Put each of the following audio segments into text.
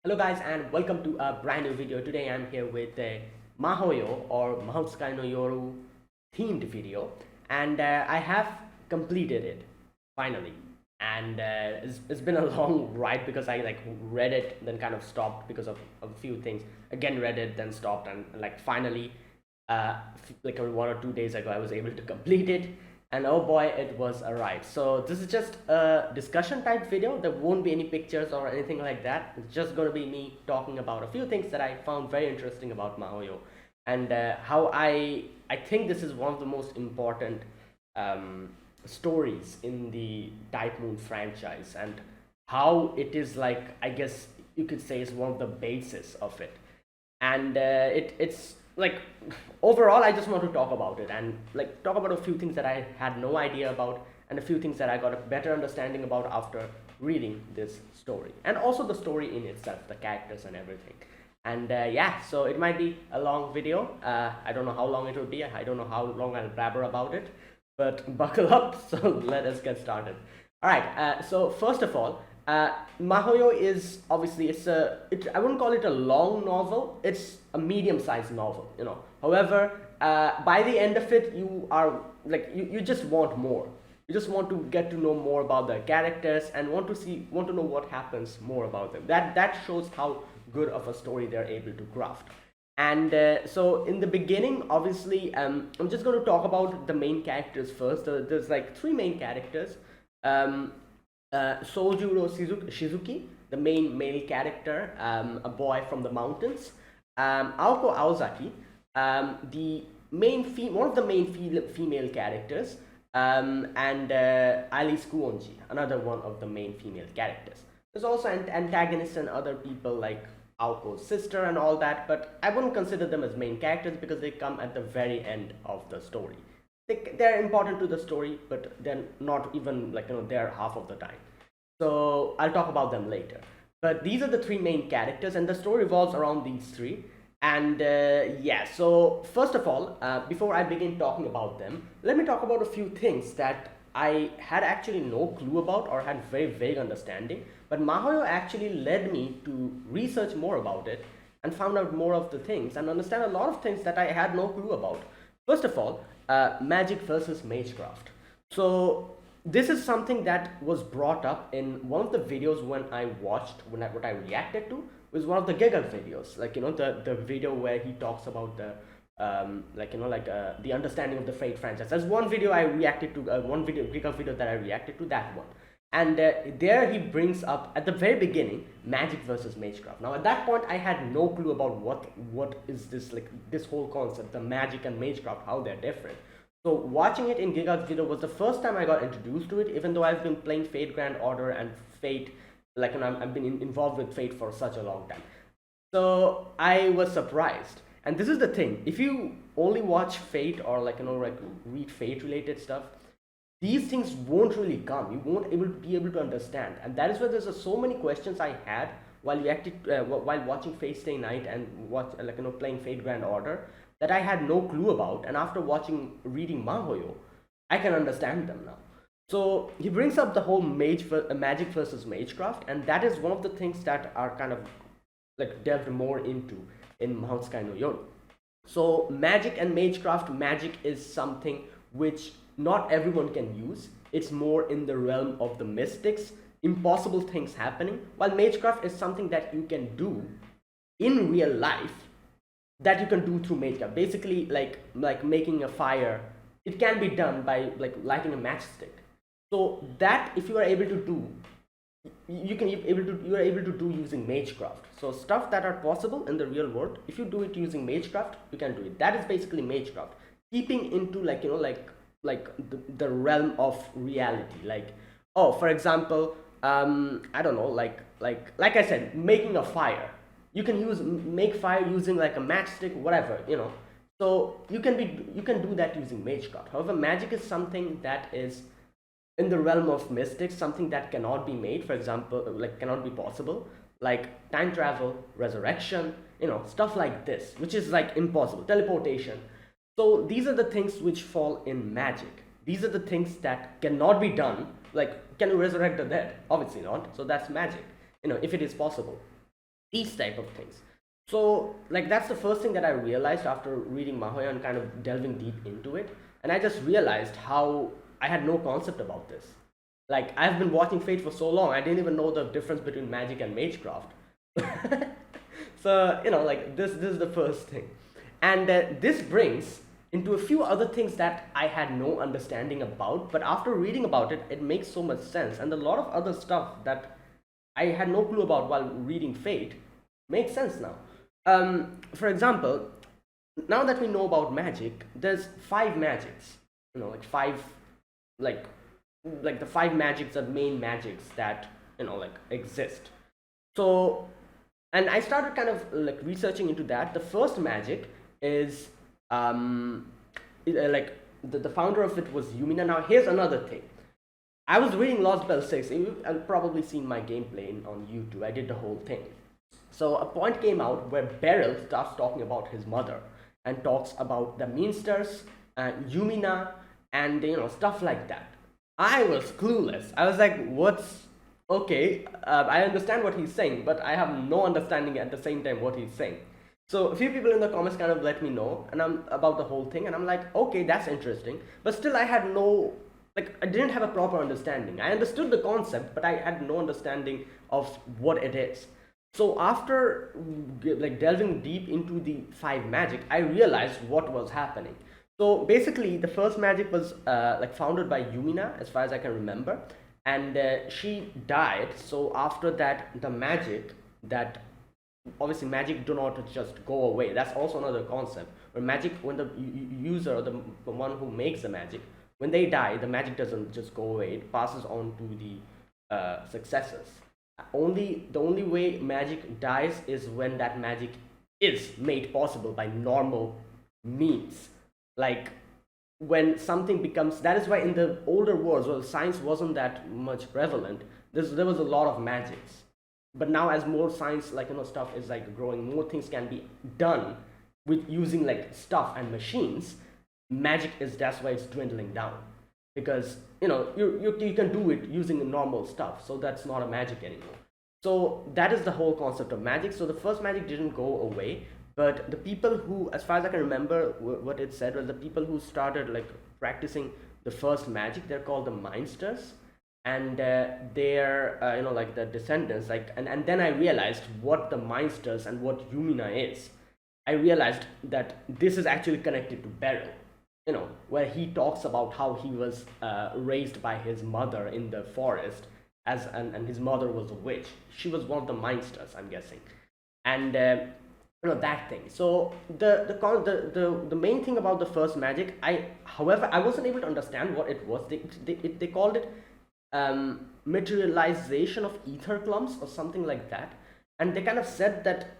Hello guys and welcome to a brand new video. Today I'm here with Mahoyo or Mahoutsukai no Yoru themed video, and I have completed it finally. And it's been a long ride because I read it then kind of stopped because of a few things. Again read it then stopped, and finally like 1 or 2 days ago I was able to complete it, and oh boy, it was a ride. So this is just a discussion type video. There won't be any pictures or anything like that. It's just going to be me talking about a few things that I found very interesting about Mahoyo, and how I think this is one of the most important stories in the Type Moon franchise, and how it is, like, I guess you could say, is one of the basis of it. And it's like, overall I just want to talk about it and talk about a few things that I had no idea about, and a few things that I got a better understanding about after reading this story, and also the story in itself, the characters and everything. And yeah, so it might be a long video. I don't know how long it will be. I don't know how long I'll blabber about it, but buckle up. So let us get started. All right, so first of all, Mahoyo is obviously, I wouldn't call it a long novel. It's a medium-sized novel, However, by the end of it, you are you just want more. You just want to get to know more about the characters and want to know what happens more about them. That shows how good of a story they're able to craft. And so in the beginning, obviously, I'm just going to talk about the main characters first. There's like three main characters. Soljuro Shizuki, the main male character, a boy from the mountains. Aoko Aozaki, one of the main female characters, and Alice Kuonji, another one of the main female characters. There's also antagonists and other people like Aoko's sister and all that, but I wouldn't consider them as main characters because they come at the very end of the story. They're important to the story, but they're not even there half of the time. So I'll talk about them later. But these are the three main characters, and the story revolves around these three. And yeah, so first of all, before I begin talking about them, let me talk about a few things that I had actually no clue about or had very vague understanding. But Mahoyo actually led me to research more about it and found out more of the things and understand a lot of things that I had no clue about. First of all, magic versus magecraft. So this is something that was brought up in one of the videos when I watched, what I reacted to was one of the Giga videos, the video where he talks about the the understanding of the Fate franchise. There's one video I reacted to, one Giga video that I reacted to, that one. And there he brings up at the very beginning magic versus magecraft. Now at that point I had no clue about what is this, this whole concept, the magic and magecraft, how they're different. So watching it in Giga's video was the first time I got introduced to it, even though I've been playing Fate Grand Order and Fate, I've been involved with Fate for such a long time. So I was surprised. And this is the thing, if you only watch Fate or read Fate related stuff, these things won't really come. You won't be able to understand, and that is why there's so many questions I had while while watching Fate Stay Night and playing Fate Grand Order, that I had no clue about. And after reading Mahoyo, I can understand them now. So he brings up the whole magic versus magecraft, and that is one of the things that are kind of delved more into in Mahoutsukai no Yoru. So magic and magecraft, magic is something which not everyone can use. It's more in the realm of the mystics, impossible things happening, while magecraft is something that you can do in real life, that you can do through magecraft. Basically, like making a fire, it can be done by lighting a matchstick. So that, if you are able to do, you are able to do using magecraft. So stuff that are possible in the real world, if you do it using magecraft, you can do it. That is basically magecraft, keeping into the realm of reality. Oh, for example, I don't know, like I said, making a fire. You can make fire using a matchstick, whatever, So you can do that using magecraft. However, magic is something that is in the realm of mystics, something that cannot be made, for example, cannot be possible, like time travel, resurrection, stuff like this, which is impossible, teleportation. So these are the things which fall in magic. These are the things that cannot be done. Can you resurrect the dead? Obviously not. So that's magic, if it is possible. these type of things. So like that's the first thing that I realized after reading Mahoyo and kind of delving deep into it. And I just realized how I had no concept about this. Like I've been watching Fate for so long, I didn't even know the difference between magic and magecraft. So like this is the first thing. And this brings into a few other things that I had no understanding about, but after reading about it, it makes so much sense. And a lot of other stuff that I had no clue about while reading Fate makes sense now. For example, now that we know about magic, there's five magics. Like five, like the five magics are main magics that like exist. So, and I started kind of like researching into that. The first magic is like the founder of it was Yumina. Now here's another thing. I was reading Lost Bell 6. I've probably seen my gameplay on YouTube. I did the whole thing. So a point came out where Beryl starts talking about his mother and talks about the Minsters and Yumina and stuff like that. I was clueless. I was like, what's okay? I understand what he's saying, but I have no understanding at the same time what he's saying. So a few people in the comments kind of let me know and I'm about the whole thing, and I'm like, okay, that's interesting. But still I had no, like, I didn't have a proper understanding. I understood the concept, but I had no understanding of what it is. So after like delving deep into the five magic, I realized what was happening. So basically, the first magic was like founded by Yumina, as far as I can remember, and she died. So after that, the magic that obviously magic do not just go away. That's also another concept. Where magic, when the user or the one who makes the magic, when they die, the magic doesn't just go away. It passes on to the successors. The only way magic dies is when that magic is made possible by normal means. Like when something becomes, that is why in the older worlds, well, science wasn't that much prevalent. There was a lot of magics, but now as more science, like stuff is like growing, more things can be done with using like stuff and machines. Magic is, that's why it's dwindling down, because you can do it using normal stuff, so that's not a magic anymore. So that is the whole concept of magic. So the first magic didn't go away, but the people who, as far as I can remember, what it said was the people who started like practicing the first magic, they're called the Minsters, and they're like the descendants, like, and then I realized what the Minsters and what Yumina is. I realized that this is actually connected to Beryl, where he talks about how he was raised by his mother in the forest, and his mother was a witch. She was one of the Minsters, I'm guessing, and that thing. So the main thing about the first magic, however, I wasn't able to understand what it was. They called it materialization of ether clumps or something like that, and they kind of said that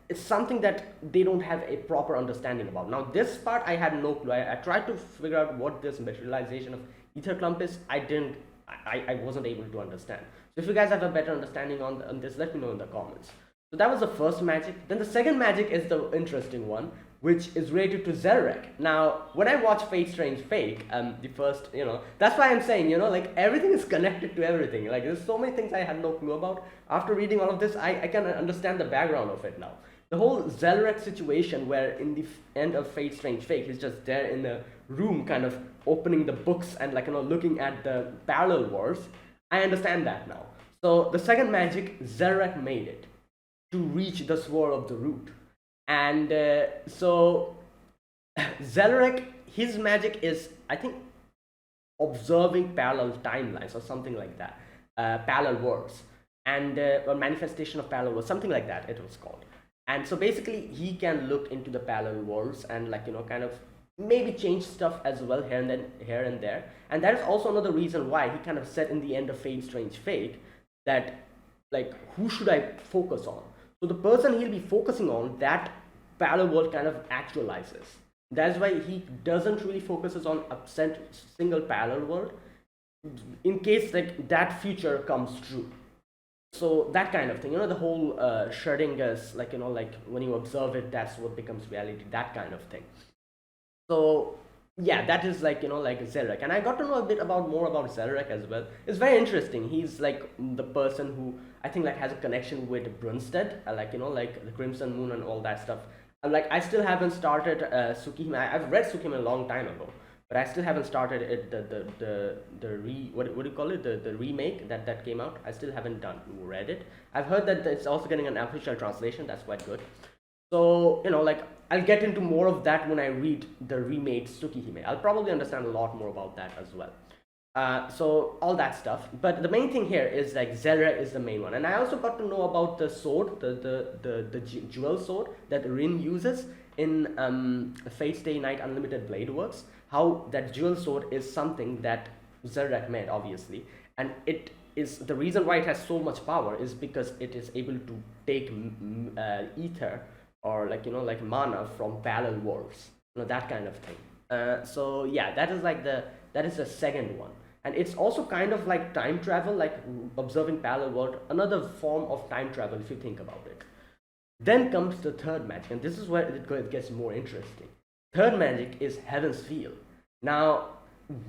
it's something that they don't have a proper understanding about. Now this part I had no clue. I tried to figure out what this materialization of ether clump is. I wasn't able to understand. So if you guys have a better understanding on this, let me know in the comments. So that was the first magic. Then the second magic is the interesting one, which is related to Zelrek. Now, when I watch Fate Strange Fake, the first, that's why I'm saying, like everything is connected to everything. Like there's so many things I had no clue about. After reading all of this, I can understand the background of it now. The whole Zelrek situation, where in the end of Fate Strange Fake, he's just there in the room, kind of opening the books and looking at the parallel worlds. I understand that now. So the second magic, Zelrek made it to reach the Sword of the Root. And so Zelrek, his magic is, I think, observing parallel timelines or something like that, parallel worlds, and or manifestation of parallel worlds, something like that it was called. And so basically he can look into the parallel worlds and kind of maybe change stuff as well here and there. And that is also another reason why he kind of said in the end of Fate Strange Fate that, like, who should I focus on? So the person he'll be focusing on, that parallel world kind of actualizes. That's why he doesn't really focuses on a single parallel world in case like that future comes true. So that kind of thing, the whole Schrödinger's, like when you observe it, that's what becomes reality, that kind of thing. So Yeah, that is like, like Zelrek. And I got to know a bit about more about Zelrek as well. It's very interesting. He's like the person who I think like has a connection with Brunstead, like, like the Crimson Moon and all that stuff. And like I still haven't started Tsukihime. I've read Tsukihime a long time ago, but I still haven't started it. What do you call it? The remake that came out. I still haven't read it. I've heard that it's also getting an official translation. That's quite good. So, like I'll get into more of that when I read the remade Tsukihime. I'll probably understand a lot more about that as well. So all that stuff. But the main thing here is like Zelra is the main one, and I also got to know about the sword, the jewel sword that Rin uses in Fate's Day Night Unlimited Blade Works. How that jewel sword is something that Zelrak made, obviously, and it is the reason why it has so much power is because it is able to take ether or like like mana from parallel worlds, that kind of thing. So yeah, that is the second one, and it's also kind of like time travel, like observing parallel world, another form of time travel if you think about it. Then comes the third magic, and this is where it gets more interesting. Third magic is Heaven's Feel. Now,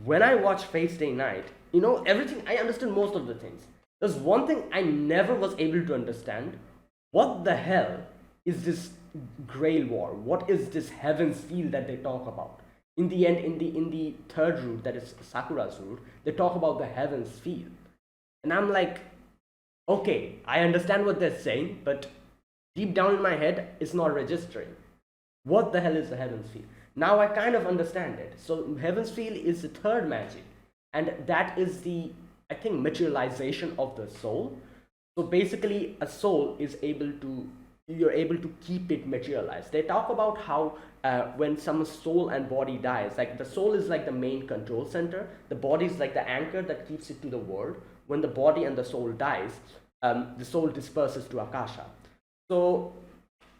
when I watch Fate's Day Night, everything, I understood most of the things. There's one thing I never was able to understand. What the hell is this Grail War? What is this Heaven's Feel that they talk about? In the end, in the third route, that is Sakura's route, they talk about the Heaven's Feel. And I'm like, okay, I understand what they're saying, but deep down in my head, it's not registering. What the hell is the Heaven's Feel? Now I kind of understand it. So Heaven's Feel is the third magic, and that is the, I think, materialization of the soul. So basically, a soul is able to, you're able to keep it materialized. They talk about how when someone's soul and body dies, like the soul is like the main control center, the body is like the anchor that keeps it to the world. When the body and the soul dies, the soul disperses to Akasha. So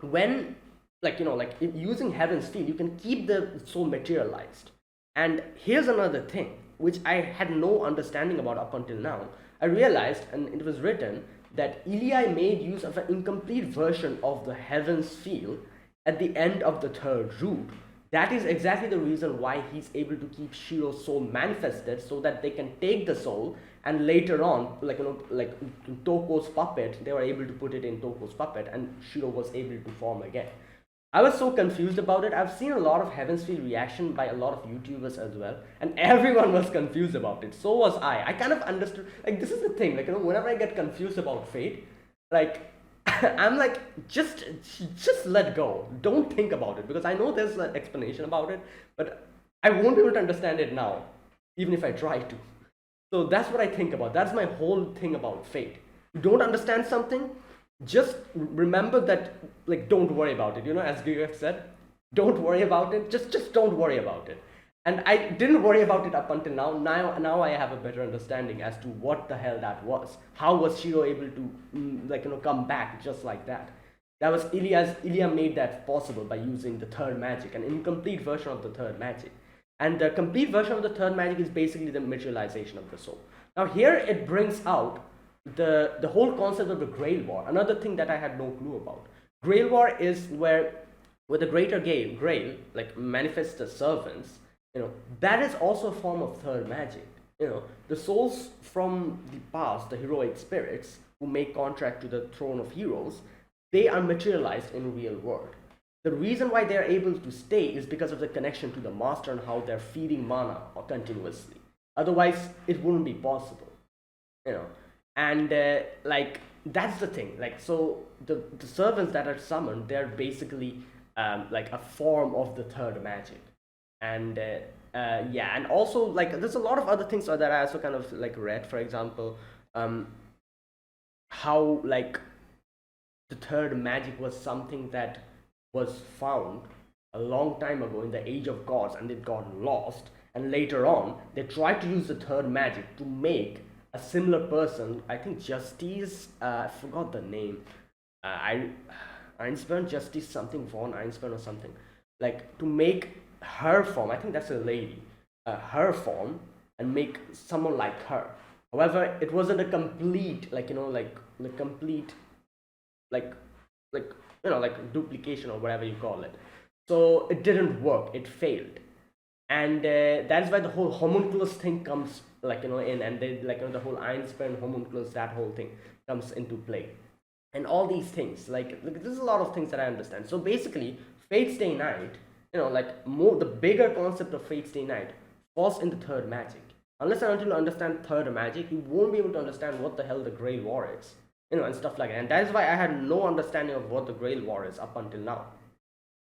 when, like using Heaven's Feel, you can keep the soul materialized. And here's another thing which I had no understanding about up until now. I realized, and it was written, that Ilya made use of an incomplete version of the Heaven's Feel at the end of the third route. That is exactly the reason why he's able to keep Shiro's soul manifested, so that they can take the soul and later on, like Toko's puppet, they were able to put it in Toko's puppet, and Shiro was able to form again. I was so confused about it. I've seen a lot of Heaven's Feel reaction by a lot of YouTubers as well, and everyone was confused about it. So was I. I kind of understood. Like, this is the thing. Like, whenever I get confused about Fate, like, I'm like, just let go. Don't think about it, because I know there's an explanation about it, but I won't be able to understand it now, even if I try to. So that's what I think about. That's my whole thing about Fate. You don't understand something, just remember that, like, don't worry about it, as Giga said, don't worry about it, just don't worry about it. And I didn't worry about it up until now I have a better understanding as to what the hell that was. How was Shiro able to come back just like that? That was Ilya made that possible by using the third magic, an incomplete version of the third magic. And the complete version of the third magic is basically the materialization of the soul. Now here it brings out the whole concept of the Grail War, another thing that I had no clue about. Grail War is where the greater Grail like manifests the servants. That is also a form of third magic. The souls from the past, the heroic spirits who make contract to the throne of heroes, they are materialized in real world. The reason why they are able to stay is because of the connection to the master and how they're feeding mana continuously. Otherwise, it wouldn't be possible. And like, that's the thing. Like, so the servants that are summoned, they're basically like a form of the third magic. And yeah, and also, like, there's a lot of other things that I also kind of like read. For example, how like the third magic was something that was found a long time ago in the Age of Gods, and it got lost. And later on, they tried to use the third magic to make a similar person. I think Justice, I forgot the name. Einstein, Justice something, von Einstein or something. Like, to make her form, I think that's a lady, her form, and make someone like her. However, it wasn't a complete, like complete, like duplication or whatever you call it. So it didn't work. It failed. and that is why the whole homunculus thing comes like in, and they like the whole Einstein homunculus, that whole thing comes into play, and all these things like there's a lot of things that I understand. So basically, Fate Stay Night, like more the bigger concept of Fate Stay Night falls in the third magic. Unless and until you understand third magic, you won't be able to understand what the hell the Grail War is, and stuff like that. And that is why I had no understanding of what the Grail War is up until now.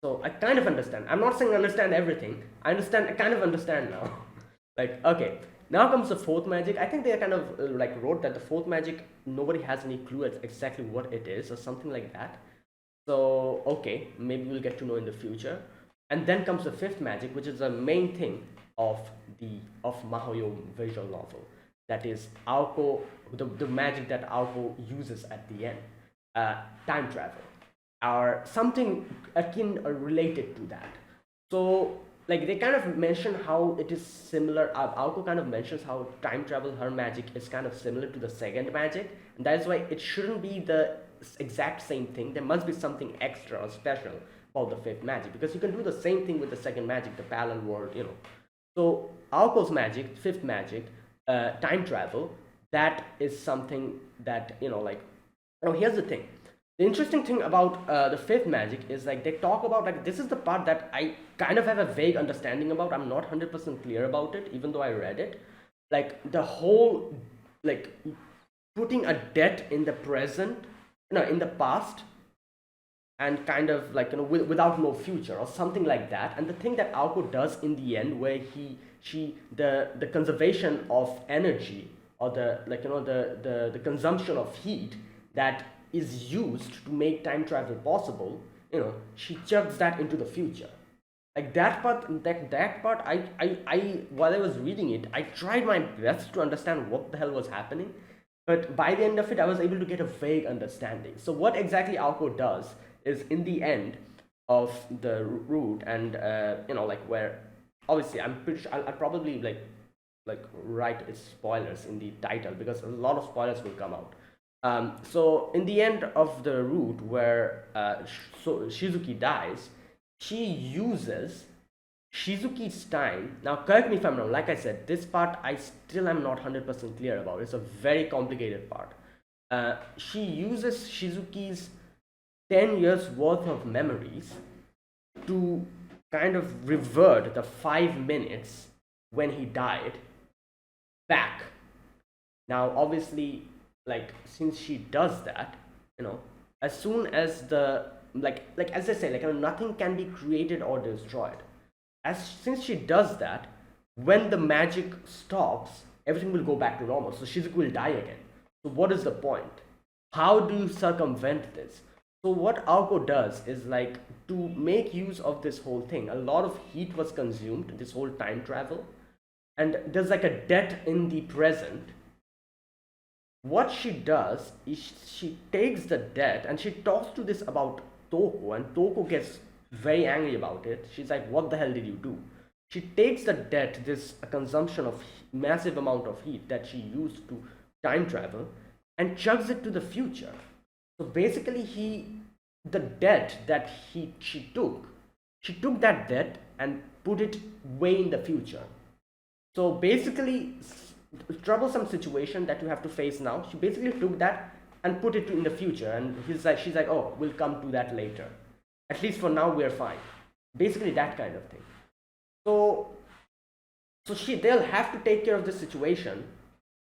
So I kind of understand. I'm not saying I understand everything. I kind of understand now. Like, okay, now comes the fourth magic. I think they kind of like wrote that the fourth magic, nobody has any clue at exactly what it is or something like that. So, okay, maybe we'll get to know in the future. And then comes the fifth magic, which is the main thing of Mahoyo visual novel. That is Aoko, the magic that Aoko uses at the end. Time travel. Or something akin or related to that. So like they kind of mention how it is similar. Aoko kind of mentions how time travel, her magic, is kind of similar to the second magic, and that is why it shouldn't be the exact same thing. There must be something extra or special about the fifth magic, because you can do the same thing with the second magic, the parallel world, So Aoko's magic, fifth magic, time travel, that is something that here's the thing. The interesting thing about the fifth magic is like they talk about, like, this is the part that I kind of have a vague understanding about. I'm not 100% clear about it, even though I read it. Like the whole, like, putting a debt in the present, in the past, and kind of like without no future or something like that. And the thing that Aoko does in the end, where the conservation of energy, or the consumption of heat that is used to make time travel possible, she chucks that into the future. Like that part, I while I was reading it, I tried my best to understand what the hell was happening, but by the end of it, I was able to get a vague understanding. So what exactly Aoko does is, in the end of the route, and like where, obviously, I'm pretty sure I'll probably like write its spoilers in the title, because a lot of spoilers will come out. So in the end of the route where Shizuki dies, she uses Shizuki's time. Now correct me if I'm wrong, like I said, this part I still am not 100% clear about. It's a very complicated part. She uses Shizuki's 10 years worth of memories to kind of revert the 5 minutes when he died back. Now obviously, like, since she does that, as soon as the like as I say, like, nothing can be created or destroyed. Since she does that, when the magic stops, everything will go back to normal, so Shizuku will die again. So what is the point? How do you circumvent this? So what Aoko does is, like, to make use of this whole thing, a lot of heat was consumed, this whole time travel, and there's like a debt in the present. What she does is she takes the debt and she talks to this about Touko, and Touko gets very angry about it. She's like, what the hell did you do? She takes the debt, this consumption of massive amount of heat that she used to time travel, and chucks it to the future. So basically, the debt that she took that debt and put it way in the future. So basically, troublesome situation that you have to face now, she basically took that and put it in the future, and she's like, oh, we'll come to that later. At least for now, we're fine. Basically, that kind of thing. So they'll have to take care of this situation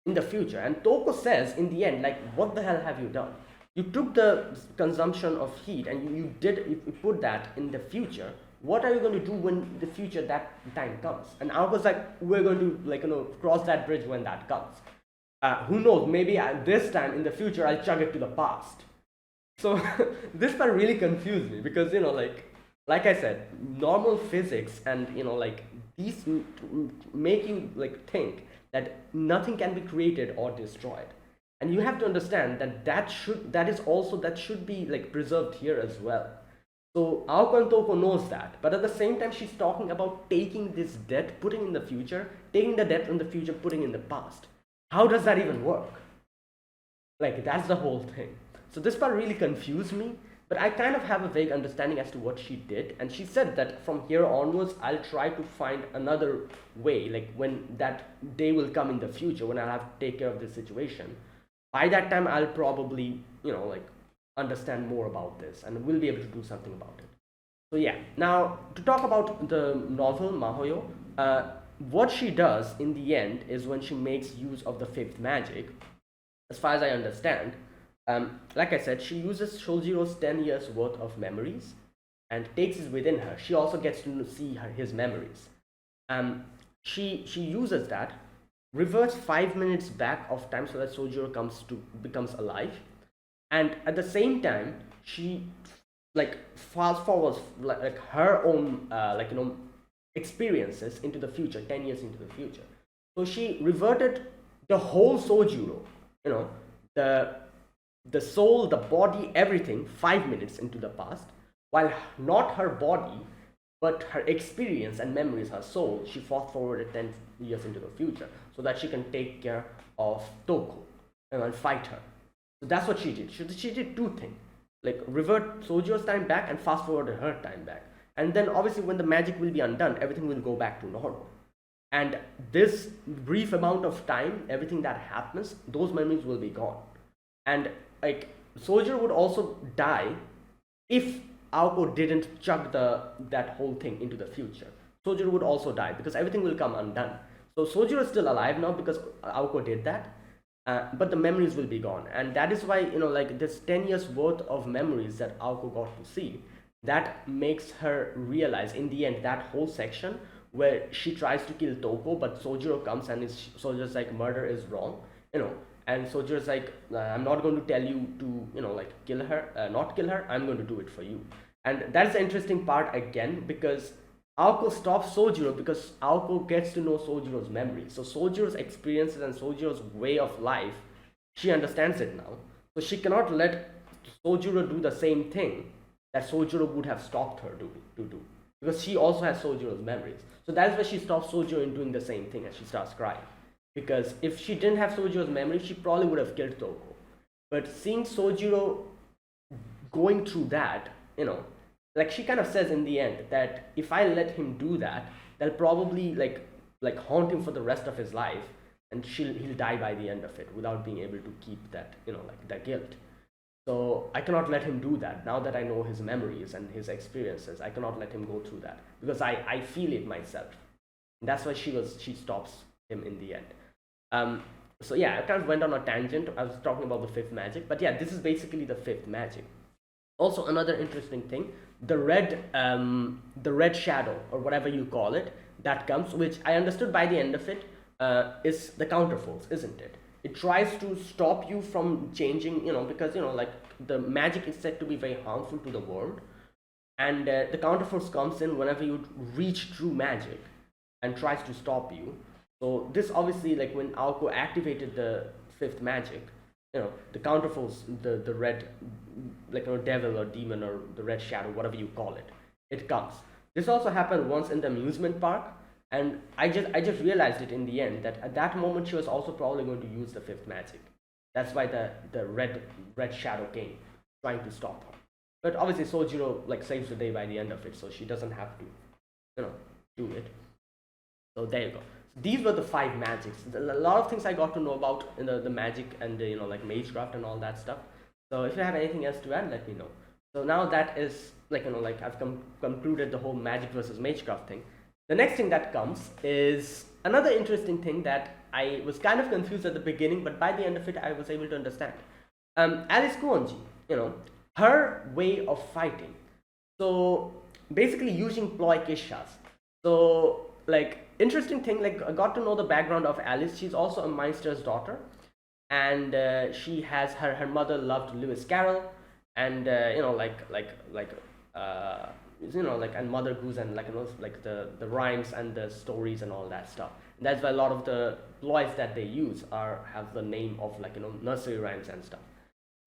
in the future. And Touko says in the end, like, what the hell have you done? You took the consumption of heat and you put that in the future. What are you going to do when the future, that time comes? And I was like, we're going to cross that bridge when that comes. Who knows, maybe this time in the future I'll chug it to the past. So this part really confused me, because like I said, normal physics and these make you think that nothing can be created or destroyed. And you have to understand that should be preserved here as well. So Aoko and Touko knows that, but at the same time she's talking about taking this debt, putting in the future, taking the debt in the future, putting in the past. How does that even work? That's the whole thing. So this part really confused me. but I kind of have a vague understanding as to what she did. And she said that from here onwards, I'll try to find another way, like when that day will come in the future when I'll have to take care of this situation. By that time, I'll probably, like understand more about this and will be able to do something about it. So yeah, now to talk about the novel Mahoyo, what she does in the end is when she makes use of the fifth magic, as far as I understand, like I said, she uses Shojiro's 10 years worth of memories and takes it within her. She also gets to see his memories. She uses that, reverts 5 minutes back of time so that Sojiro becomes alive, and at the same time she like fast forwards like her own experiences into the future, 10 years into the future. So she reverted the whole Sojiro, the soul, the body, everything 5 minutes into the past, while not her body but her experience and memories, her soul, she fast forwarded 10 years into the future so that she can take care of Touko and fight her. So that's what she did. She did two things, like revert Sojiro's time back and fast forward her time back. And then obviously when the magic will be undone, everything will go back to normal. And this brief amount of time, everything that happens, those memories will be gone. And like Sojiro would also die if Aoko didn't chuck that whole thing into the future. Sojiro would also die because everything will come undone. So Sojiro is still alive now because Aoko did that, but the memories will be gone, and that is why like this 10 years worth of memories that Aoko got to see, that makes her realize in the end that whole section where she tries to kill Touko, but Sojiro comes and Sojiro's like, murder is wrong, and Sojiro's like, I'm not going to tell you to like kill her, not kill her, I'm going to do it for you. And that's the interesting part again, because Aoko stops Sojiro because Aoko gets to know Sojiro's memory. So Sojiro's experiences and Sojiro's way of life, she understands it now. So she cannot let Sojiro do the same thing that Sojiro would have stopped her to do, because she also has Sojiro's memories. So that's why she stops Sojiro in doing the same thing and she starts crying. Because if she didn't have Sojiro's memory, she probably would have killed Touko. But seeing Sojiro going through that, like she kind of says in the end that if I let him do that, they'll probably like haunt him for the rest of his life, and he'll die by the end of it without being able to keep that like that guilt. So I cannot let him do that. Now that I know his memories and his experiences, I cannot let him go through that because I feel it myself. And that's why she stops him in the end. So yeah, I kind of went on a tangent. I was talking about the fifth magic, but yeah, this is basically the fifth magic. Also, another interesting thing, the red shadow, or whatever you call it, that comes, which I understood by the end of it, is the counterforce, isn't it? It tries to stop you from changing, because like the magic is said to be very harmful to the world, and the counterforce comes in whenever you reach true magic and tries to stop you. So this obviously, like when Aoko activated the fifth magic, the counterforce, the red, like devil or demon or the red shadow, whatever you call it, it comes. This also happened once in the amusement park, and I just realized it in the end that at that moment she was also probably going to use the fifth magic. That's why the red shadow came, trying to stop her. But obviously Sojiro like saves the day by the end of it, so she doesn't have to, do it. So there you go. These were the 5 magics. A lot of things I got to know about in the magic and the, like Magecraft and all that stuff. So if you have anything else to add, let me know. So now that is like I've concluded the whole magic versus Magecraft thing. The next thing that comes is another interesting thing that I was kind of confused at the beginning, but by the end of it I was able to understand. Alice Kuonji, her way of fighting. So basically using Ploy Kickshaw. So like interesting thing, like I got to know the background of Alice. She's also a Meister's daughter, and she has her mother loved Lewis Carroll, and and Mother Goose, and like the rhymes and the stories and all that stuff. And that's why a lot of the ploys that they use have the name of nursery rhymes and stuff.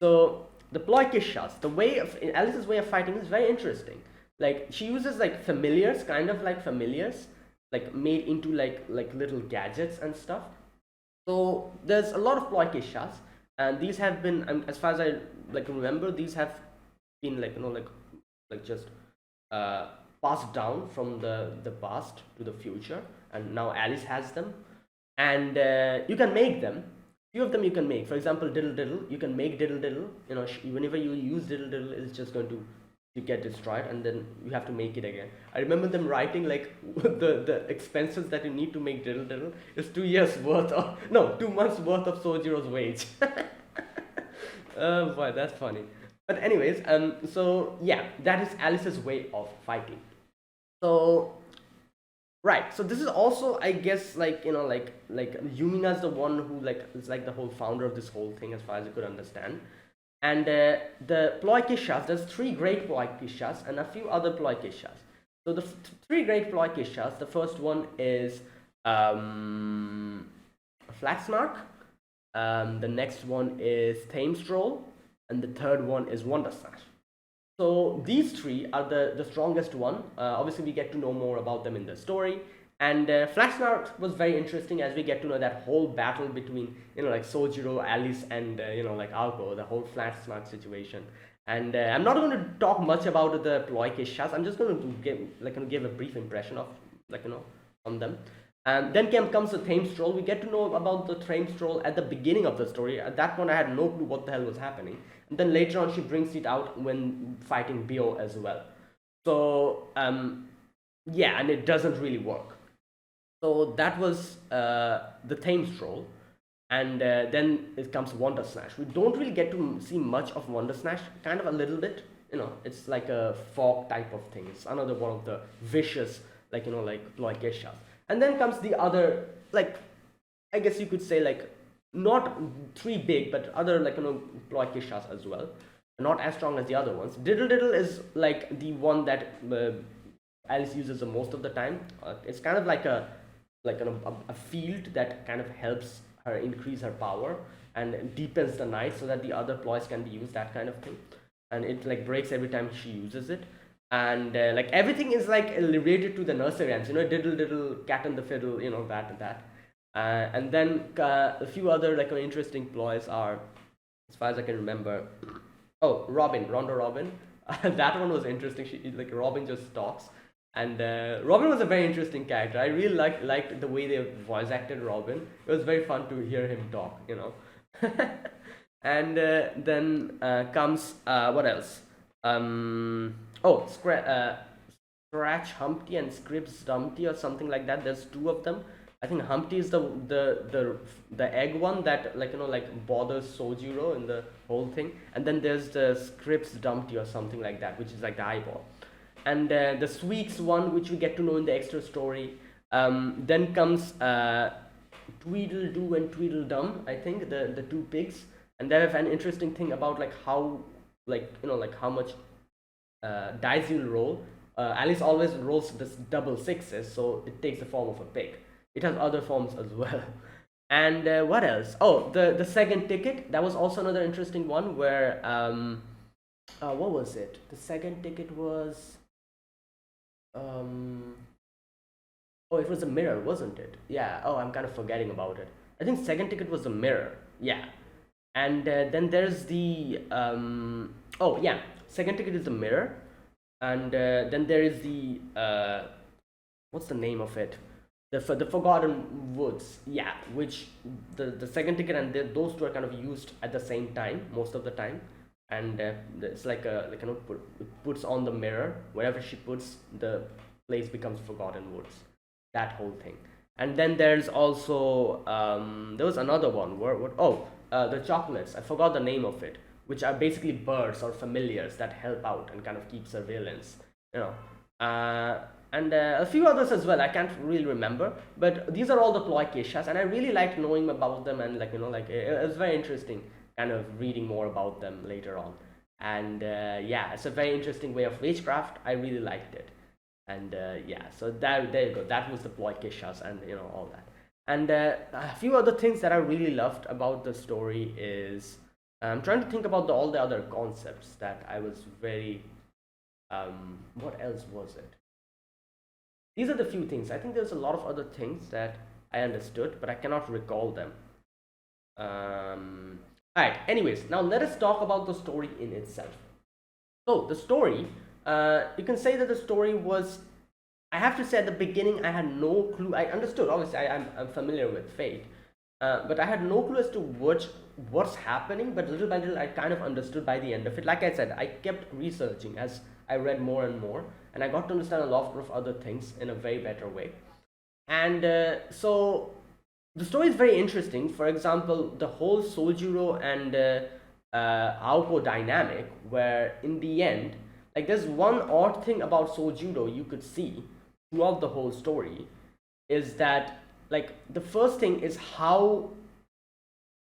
So the Ploy Kickshaws, the way of Alice's way of fighting is very interesting. Like she uses like familiars, kind of like familiars, like made into like little gadgets and stuff. So there's a lot of Ploy Kickshaws, and these have been, as far as I remember, these have been like just passed down from the past to the future, and now Alice has them, and you can make them. Few of them you can make. For example, diddle diddle. You can make diddle diddle. Whenever you use diddle diddle, it's just going to get destroyed, and then you have to make it again. I remember them writing like the expenses that you need to make diddle diddle is 2 years worth of, no, 2 months worth of Sojiro's wage. Oh boy, that's funny. But anyways, so yeah, that is Alice's way of fighting. So right, so this is also, I guess, like Yumina's the one who like is like the whole founder of this whole thing, as far as you could understand. And the Ploy Kickshaws, there's 3 great Ploy Kickshaws and a few other Ploy Kickshaws. So the 3 great Ploy Kickshaws, the first one is Flaxmark, the next one is Thamestroll, and the third one is Wonder Slash. So these 3 are the strongest one. Obviously, we get to know more about them in the story. And Flaxmark was very interesting, as we get to know that whole battle between like Sojiro, Alice, and like Aoko, the whole Flaxmark situation. And I'm not going to talk much about the Ploy Kickshaws. I'm just going to give a brief impression of on them. And then comes the Thamestroll. We get to know about the Thamestroll at the beginning of the story. At that point, I had no clue what the hell was happening. And then later on, she brings it out when fighting Beo as well. So yeah, and it doesn't really work. So that was the Thamestroll. And then it comes Wonder Slash. We don't really get to see much of Wonder Slash, kind of a little bit. It's like a fog type of thing. It's another one of the vicious, like Ploy Kickshaws. And then comes the other, like, I guess you could say, like, not 3 big, but other, like, Ploy Kickshaws as well. Not as strong as the other ones. Diddle Diddle is, like, the one that Alice uses the most of the time. It's kind of like a field that kind of helps her increase her power and deepens the knife so that the other ploys can be used, that kind of thing. And it, like, breaks every time she uses it. And like everything is like related to the nursery rhymes, diddle diddle, cat and the fiddle, that and that. And then a few other like interesting ploys are, as far as I can remember, Ronda Robin. That one was interesting. Like Robin just talks, and Robin was a very interesting character. I really liked the way they voice acted Robin. It was very fun to hear him talk, And then comes what else? Scratch Humpty and Scripps Dumpty or something like that. There's 2 of them. I think Humpty is the egg one that like bothers Sojiro in the whole thing, and then there's the Scripps Dumpty or something like that, which is like the eyeball, and the Sweets one, which we get to know in the extra story. Then comes Tweedledoo and Tweedledum. I think the 2 pigs, and they have an interesting thing about like how how much dice you'll roll. Alice always rolls this double 6s, so it takes the form of a pig. It has other forms as well. And what else? Oh, the second ticket. That was also another interesting one where what was it? The second ticket was it was a mirror, wasn't it? Yeah. Oh, I'm kind of forgetting about it. I think second ticket was the mirror. Yeah. And then there's the second ticket is the mirror, and then there is the what's the name of it? The Forgotten Woods. Yeah, which the second ticket and those 2 are kind of used at the same time most of the time, and it's like it puts on the mirror. Wherever she puts, the place becomes Forgotten Woods. That whole thing. And then there's also there was another one where the chocolates. I forgot the name of it, which are basically birds or familiars that help out and kind of keep surveillance, and a few others as well. I can't really remember, but these are all the Ploy Kickshaws, and I really liked knowing about them, and it was very interesting kind of reading more about them later on. And yeah, it's a very interesting way of Magecraft. I really liked it. And yeah, so there you go. That was the Ploy Kickshaws and all that. And a few other things that I really loved about the story is I'm trying to think about all the other concepts that I was very what else was it? These are the few things. I think there's a lot of other things that I understood, but I cannot recall them. Alright, anyways, now let us talk about the story in itself. So the story, you can say that the story was. I have to say at the beginning I had no clue. I understood. Obviously, I'm familiar with Fate, but I had no clue as to what's happening. But little by little, I kind of understood by the end of it. Like I said, I kept researching as I read more and more, and I got to understand a lot of other things in a very better way. And so the story is very interesting. For example, the whole Sojuro and Aoko dynamic, where in the end, like there's one odd thing about Sojuro you could see throughout the whole story, is that like the first thing is how,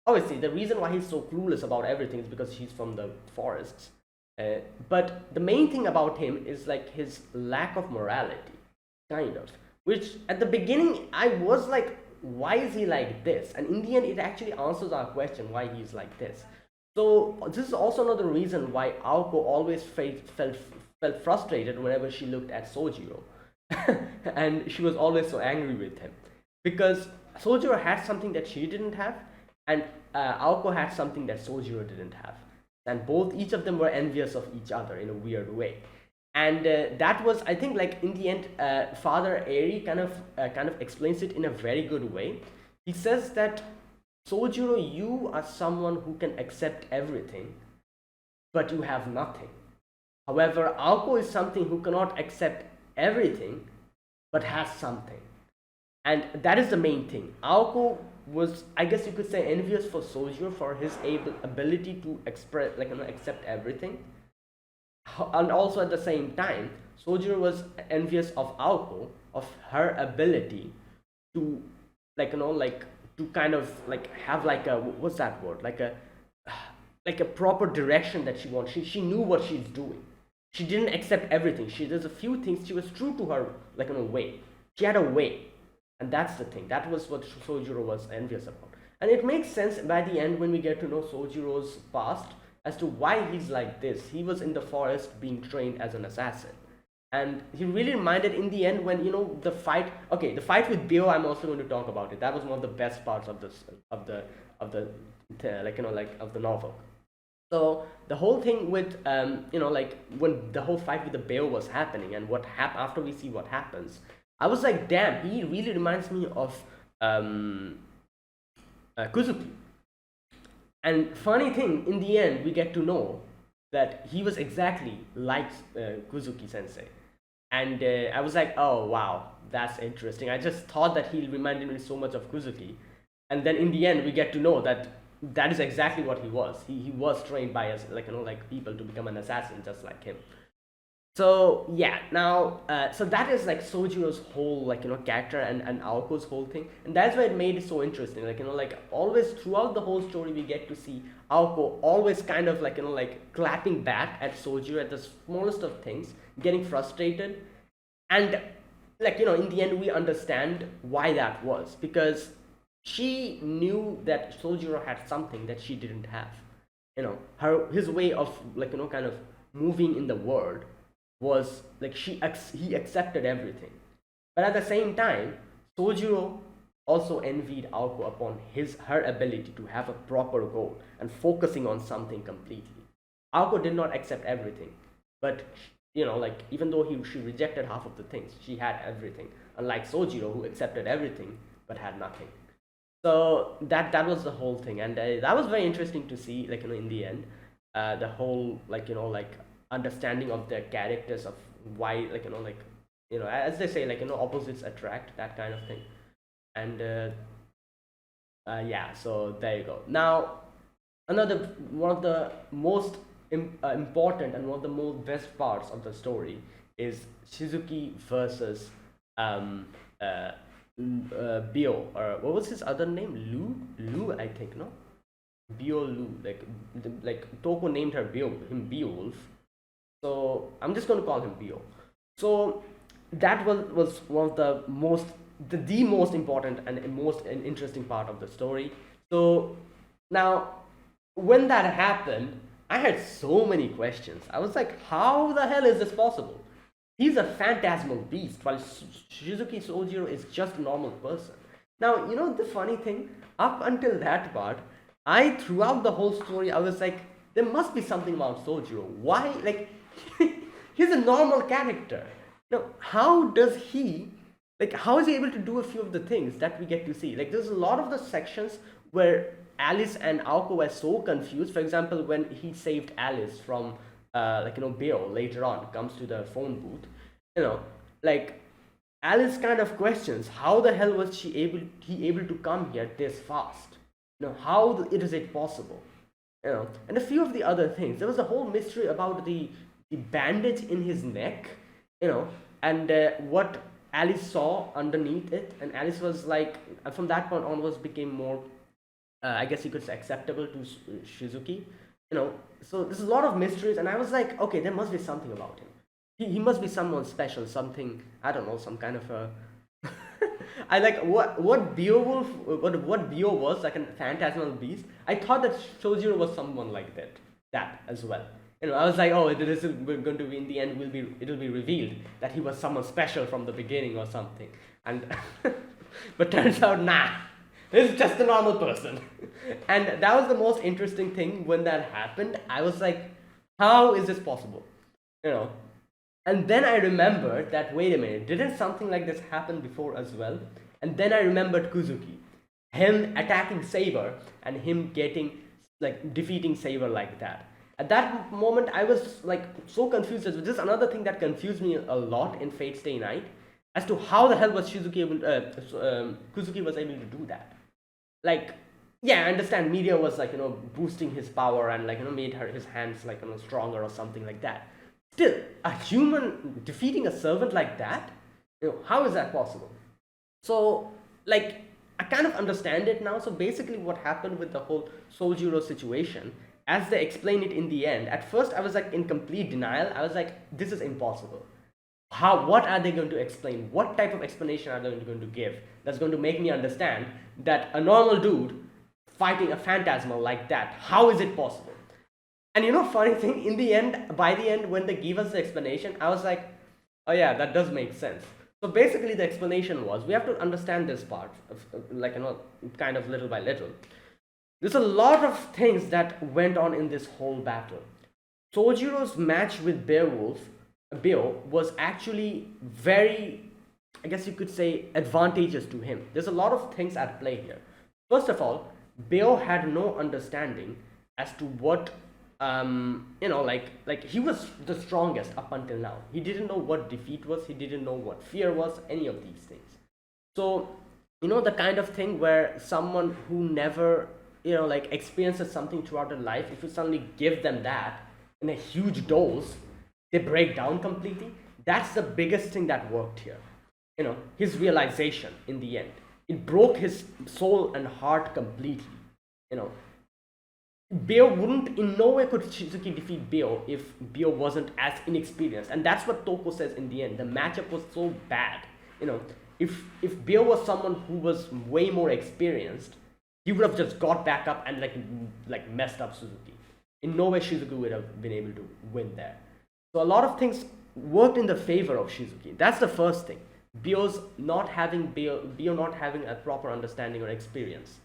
obviously the reason why he's so clueless about everything is because he's from the forests. But the main thing about him is like his lack of morality, kind of. Which at the beginning I was like, why is he like this? And in the end, it actually answers our question why he's like this. So this is also another reason why Aoko always felt frustrated whenever she looked at Sojiro, and she was always so angry with him because Sojiro had something that she didn't have, and Aoko had something that Sojiro didn't have, and each of them were envious of each other in a weird way. And that was, I think, like in the end, Father Eri kind of explains it in a very good way. He says that Sojiro, you are someone who can accept everything, but you have nothing. However, Aoko is something who cannot accept everything, but has something. And that is the main thing. Aoko was, I guess you could say, envious for Sojiro for his ability to express, like, accept everything. And also at the same time, Sojiro was envious of Aoko, of her ability to, like, to kind of like have like a, what's that word, like a proper direction that she wants. She knew what she's doing. She didn't accept everything. There's a few things she was true to her, like in a way. She had a way, and that's the thing. That was what Sojiro was envious about. And it makes sense by the end when we get to know Sojiro's past as to why he's like this. He was in the forest being trained as an assassin. And he really reminded in the end when, the fight, okay, the fight with Beo, I'm also going to talk about it. That was one of the best parts of this, of the novel. So the whole thing with, when the whole fight with the Beo was happening and after we see what happens, I was like, damn, he really reminds me of Kuzuki. And funny thing, in the end, we get to know that he was exactly like Kuzuki sensei. And I was like, oh wow, that's interesting. I just thought that he reminded me so much of Kuzuki. And then in the end, we get to know that that is exactly what he was. He was trained by us, people to become an assassin just like him. So yeah, now so that is like Sojiro's whole character and Aoko's whole thing, and that's why it made it so interesting. Always throughout the whole story, we get to see Aoko always kind of clapping back at Sojiro at the smallest of things, getting frustrated, and in the end we understand why that was, because she knew that Sojiro had something that she didn't have. His way of kind of moving in the world was like he accepted everything. But at the same time, Sojiro also envied Aoko upon her ability to have a proper goal and focusing on something completely. Aoko did not accept everything, but even though she rejected half of the things, she had everything. Unlike Sojiro, who accepted everything but had nothing. So that was the whole thing, and that was very interesting to see. In the end, the whole understanding of the characters, of why as they say, opposites attract, that kind of thing. And yeah, so there you go. Now one of the most important and one of the most best parts of the story is Shizuki versus Beo, or what was his other name? Lu, I think, no? Beo Lu, like Touko named him Beowulf. So I'm just going to call him Beo. So that was one of the most important and most interesting part of the story. So now, when that happened, I had so many questions. I was like, how the hell is this possible? He's a phantasmal beast, while Shizuki Sojiro is just a normal person. Now, the funny thing, up until that part, throughout the whole story, I was like, there must be something about Sojiro. Why? He's a normal character. Now, how is he able to do a few of the things that we get to see? Like, there's a lot of the sections where Alice and Aoko were so confused. For example, when he saved Alice from, Beo later on, comes to the phone booth, like, Alice kind of questions how the hell was he able to come here this fast? How is it possible? And a few of the other things. There was a whole mystery about the bandage in his neck, and what Alice saw underneath it, and Alice was like, from that point onwards, became more, I guess you could say, acceptable to Shizuki. So there's a lot of mysteries, and I was like, okay, there must be something about him. He must be someone special, something, I don't know, some kind of a. I like what Beo was, like a phantasmal beast. I thought that Shojiro was someone like that as well. I was like, oh, this is going to be, in the end, it'll be revealed that he was someone special from the beginning or something. And but turns out, nah, he's just a normal person. And that was the most interesting thing when that happened. I was like, how is this possible? And then I remembered that, wait a minute, didn't something like this happen before as well? And then I remembered Kuzuki, him attacking Saber and him defeating Saber like that. At that moment, I was like so confused. This is another thing that confused me a lot in Fate Stay Night, as to how the hell was Kuzuki was able to do that. Like, yeah, I understand media was like, boosting his power and made his hands like, stronger or something like that. Still, a human defeating a servant like that, how is that possible? So, like, I kind of understand it now. So basically what happened with the whole Soljiro situation, as they explain it in the end, at first I was like in complete denial. I was like, this is impossible. What are they going to explain? What type of explanation are they going to give that's going to make me understand that a normal dude fighting a phantasmal like that, how is it possible? And funny thing, by the end, when they give us the explanation, I was like, oh yeah, that does make sense. So basically the explanation was, we have to understand this part, kind of little by little. There's a lot of things that went on in this whole battle. Sojiro's match with Beo was actually very, I guess you could say, advantageous to him. There's a lot of things at play here. First of all, Beo had no understanding as to what he was the strongest up until now. He didn't know what defeat was. He didn't know what fear was, any of these things. So, the kind of thing where someone who never, experiences something throughout their life, if you suddenly give them that in a huge dose, they break down completely. That's the biggest thing that worked here. His realization in the end. It broke his soul and heart completely. Beo wouldn't, in no way could Shizuki defeat Beo if Beo wasn't as inexperienced. And that's what Touko says in the end. The matchup was so bad. If Beo was someone who was way more experienced, he would have just got back up and messed up Suzuki. In no way Shizuki would have been able to win there. So a lot of things worked in the favor of Shizuki. That's the first thing. Beo not having a proper understanding or experience,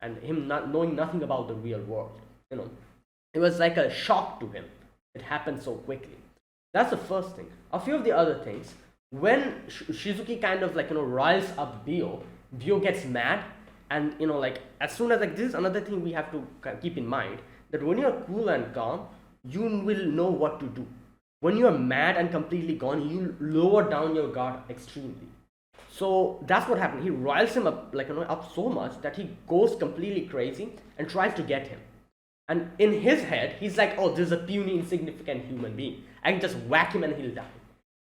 and him not knowing nothing about the real world, it was like a shock to him. It happened so quickly. That's the first thing. A few of the other things, when Shizuki kind of riles up Beo gets mad, and as soon as this is another thing we have to keep in mind, that when you're cool and calm, you will know what to do. When you're mad and completely gone, you lower down your guard extremely. So that's what happened. He riles him up up so much that he goes completely crazy and tries to get him. And in his head, he's like, oh, this is a puny, insignificant human being. I can just whack him and he'll die.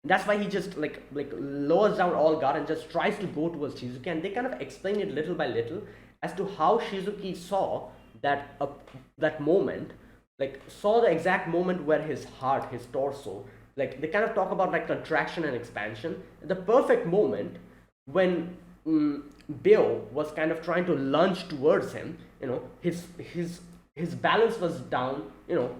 And that's why he just lowers down all guard and just tries to go towards Shizuki. And they kind of explain it little by little as to how Shizuki saw that moment, saw the exact moment where his heart, his torso, they kind of talk about contraction and expansion. The perfect moment when Beo was kind of trying to lunge towards him, his balance was down,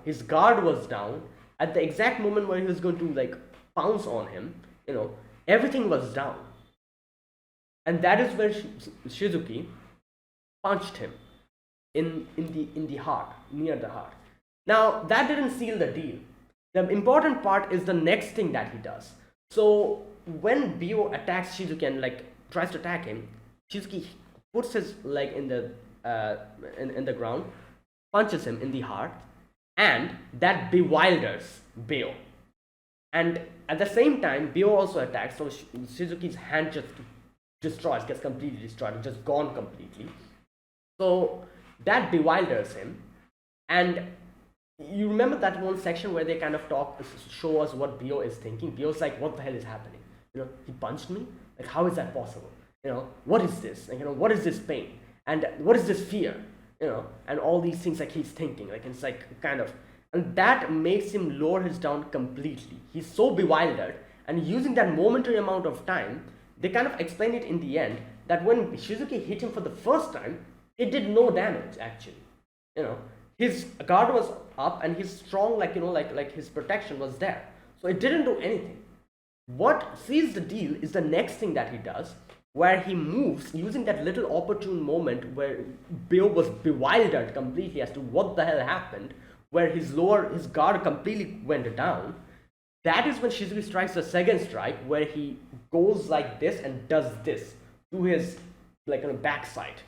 his guard was down. At the exact moment where he was going to pounce on him, everything was down. And that is where Shizuki punched him in the heart, near the heart. Now, that didn't seal the deal. The important part is the next thing that he does. So when Beo attacks Shizuki and like tries to attack him, Shizuki puts his leg in the in the ground, punches him in the heart, and that bewilders Beo. And at the same time, Beo also attacks, so Shizuki's hand just destroys, gets completely destroyed, just gone completely. So that bewilders him, and you remember that one section where they kind of show us what Beo is thinking. Beo's like, what the hell is happening? He punched me? Like, how is that possible? What is this? Like, what is this pain? And what is this fear? And all these things like he's thinking. Like, it's like kind of, and that makes him lower his down completely. He's so bewildered, and using that momentary amount of time, they kind of explain it in the end that when Shizuki hit him for the first time, it did no damage actually. His guard was up and his strong, like his protection was there. So it didn't do anything. What seals the deal is the next thing that he does, where he moves using that little opportune moment where Beo was bewildered completely as to what the hell happened, where his guard completely went down. That is when Shizuki strikes the second strike, where he goes like this and does this to his backside.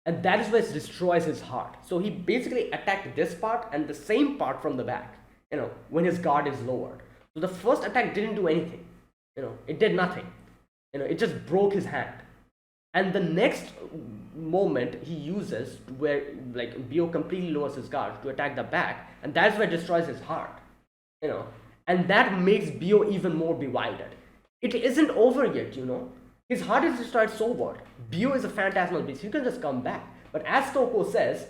And that is where it destroys his heart. So he basically attacked this part and the same part from the back, when his guard is lowered. So the first attack didn't do anything. It did nothing. It just broke his hand. And the next moment he uses where Beo completely lowers his guard to attack the back, and that's where it destroys his heart. And that makes Beo even more bewildered. It isn't over yet, His heart is destroyed, so what? Beo is a phantasmal beast, he can just come back. But as Touko says,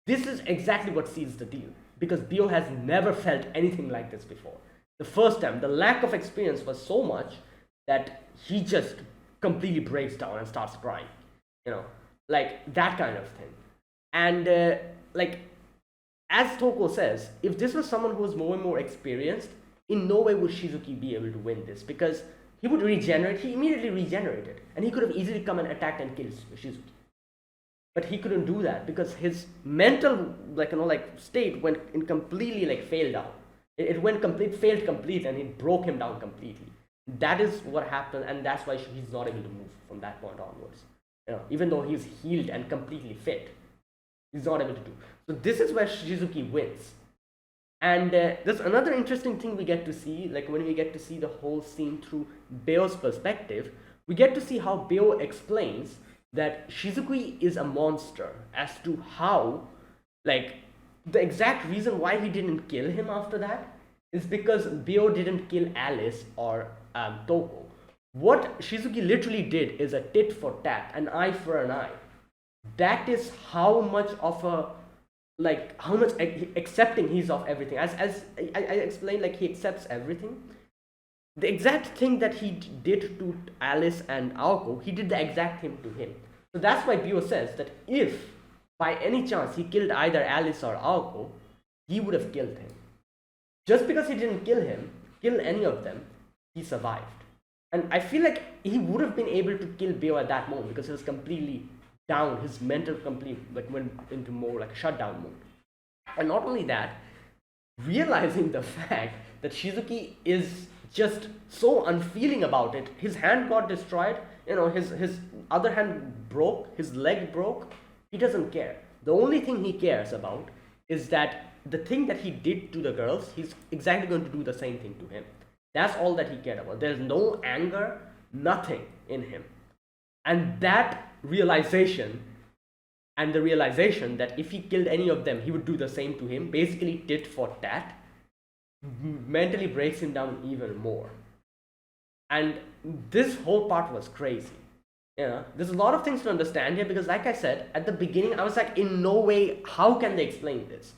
this is exactly what seals the deal. Because Beo has never felt anything like this before. The first time, the lack of experience was so much that he just completely breaks down and starts crying. Like that kind of thing. And as Touko says, if this was someone who was more and more experienced, in no way would Shizuki be able to win this, because he would regenerate. He immediately regenerated, and he could have easily come and attacked and killed Shizuki. But he couldn't do that because his mental state went in completely failed out. It failed complete, and it broke him down completely. That is what happened, and that's why he's not able to move from that point onwards. Even though he's healed and completely fit, he's not able to do. So this is where Shizuki wins. And there's another interesting thing we get to see, when we get to see the whole scene through Beo's perspective, we get to see how Beo explains that Shizuki is a monster as to how, the exact reason why he didn't kill him after that is because Beo didn't kill Alice or Touko. What Shizuki literally did is a tit for tat, an eye for an eye. That is how much of a how much accepting he's of everything. As I explained, he accepts everything. The exact thing that he did to Alice and Aoko, he did the exact thing to him. So that's why Beo says that if by any chance he killed either Alice or Aoko, he would have killed him. Just because he didn't kill any of them, he survived. And I feel like he would have been able to kill Beo at that moment because he was completely down, his mental complete went into more shutdown mode. And not only that, realizing the fact that Shizuki is just so unfeeling about it, his hand got destroyed, his other hand broke, his leg broke, he doesn't care. The only thing he cares about is that the thing that he did to the girls, he's exactly going to do the same thing to him. That's all that he cared about. There's no anger, nothing in him. And that realization, and the realization that if he killed any of them, he would do the same to him, basically tit for tat, mentally breaks him down even more. And this whole part was crazy. There's a lot of things to understand here because, like I said, at the beginning, I was like, in no way, how can they explain this?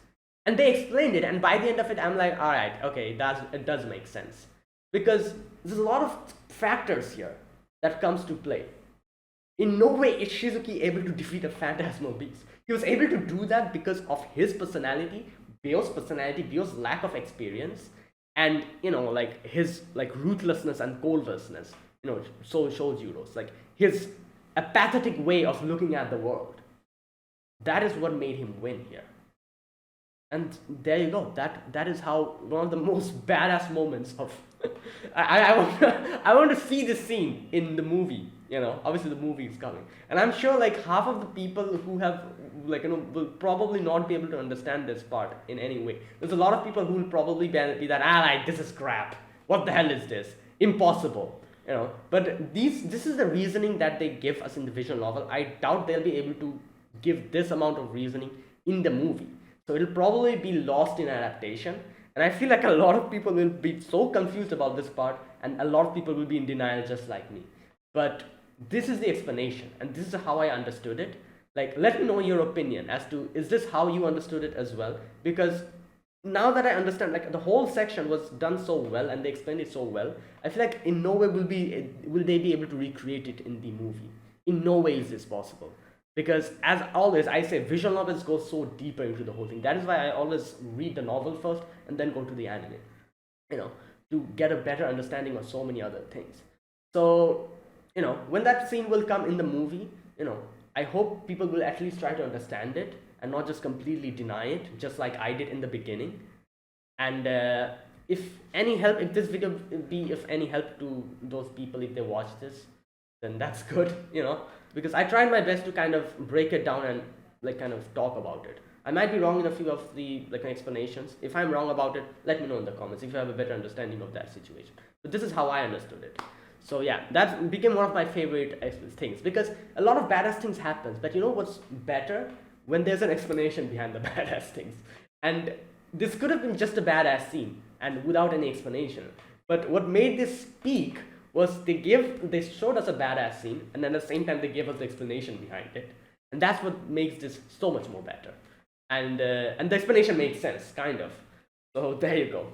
And they explained it, and by the end of it, I'm like, all right, okay, it does make sense. Because there's a lot of factors here that comes to play. In no way is Shizuki able to defeat a phantasmal beast. He was able to do that because of his personality, Beo's lack of experience, and his ruthlessness and coldlessness. So Shojuro's his apathetic way of looking at the world. That is what made him win here. And there you go. That is how one of the most badass moments of I want I want to see this scene in the movie. Obviously the movie is coming, and I'm sure like half of the people who have will probably not be able to understand this part in any way. There's a lot of people who will probably be that like this is crap. What the hell is this? Impossible. But this is the reasoning that they give us in the visual novel. I doubt they'll be able to give this amount of reasoning in the movie. So it'll probably be lost in adaptation. And I feel like a lot of people will be so confused about this part, and a lot of people will be in denial just like me. But this is the explanation, and this is how I understood it. Like, let me know your opinion as to, is this how you understood it as well? Because now that I understand, like, the whole section was done so well and they explained it so well, I feel like in no way will they be able to recreate it in the movie. In no way is this possible. Because as always, I say visual novels go so deeper into the whole thing. That is why I always read the novel first and then go to the anime, to get a better understanding of so many other things. So, when that scene will come in the movie, I hope people will at least try to understand it and not just completely deny it, just like I did in the beginning. And if this video be of any help to those people if they watch this, then that's good, because I tried my best to kind of break it down and like kind of talk about it. I might be wrong in a few of the explanations. If I'm wrong about it, let me know in the comments if you have a better understanding of that situation. But this is how I understood it. So yeah, that became one of my favorite things, because a lot of badass things happens, but you know what's better? When there's an explanation behind the badass things. And this could have been just a badass scene and without any explanation. But what made this peak was they showed us a badass scene, and then at the same time they gave us the explanation behind it, and that's what makes this so much more better. And the explanation makes sense, kind of. So there you go.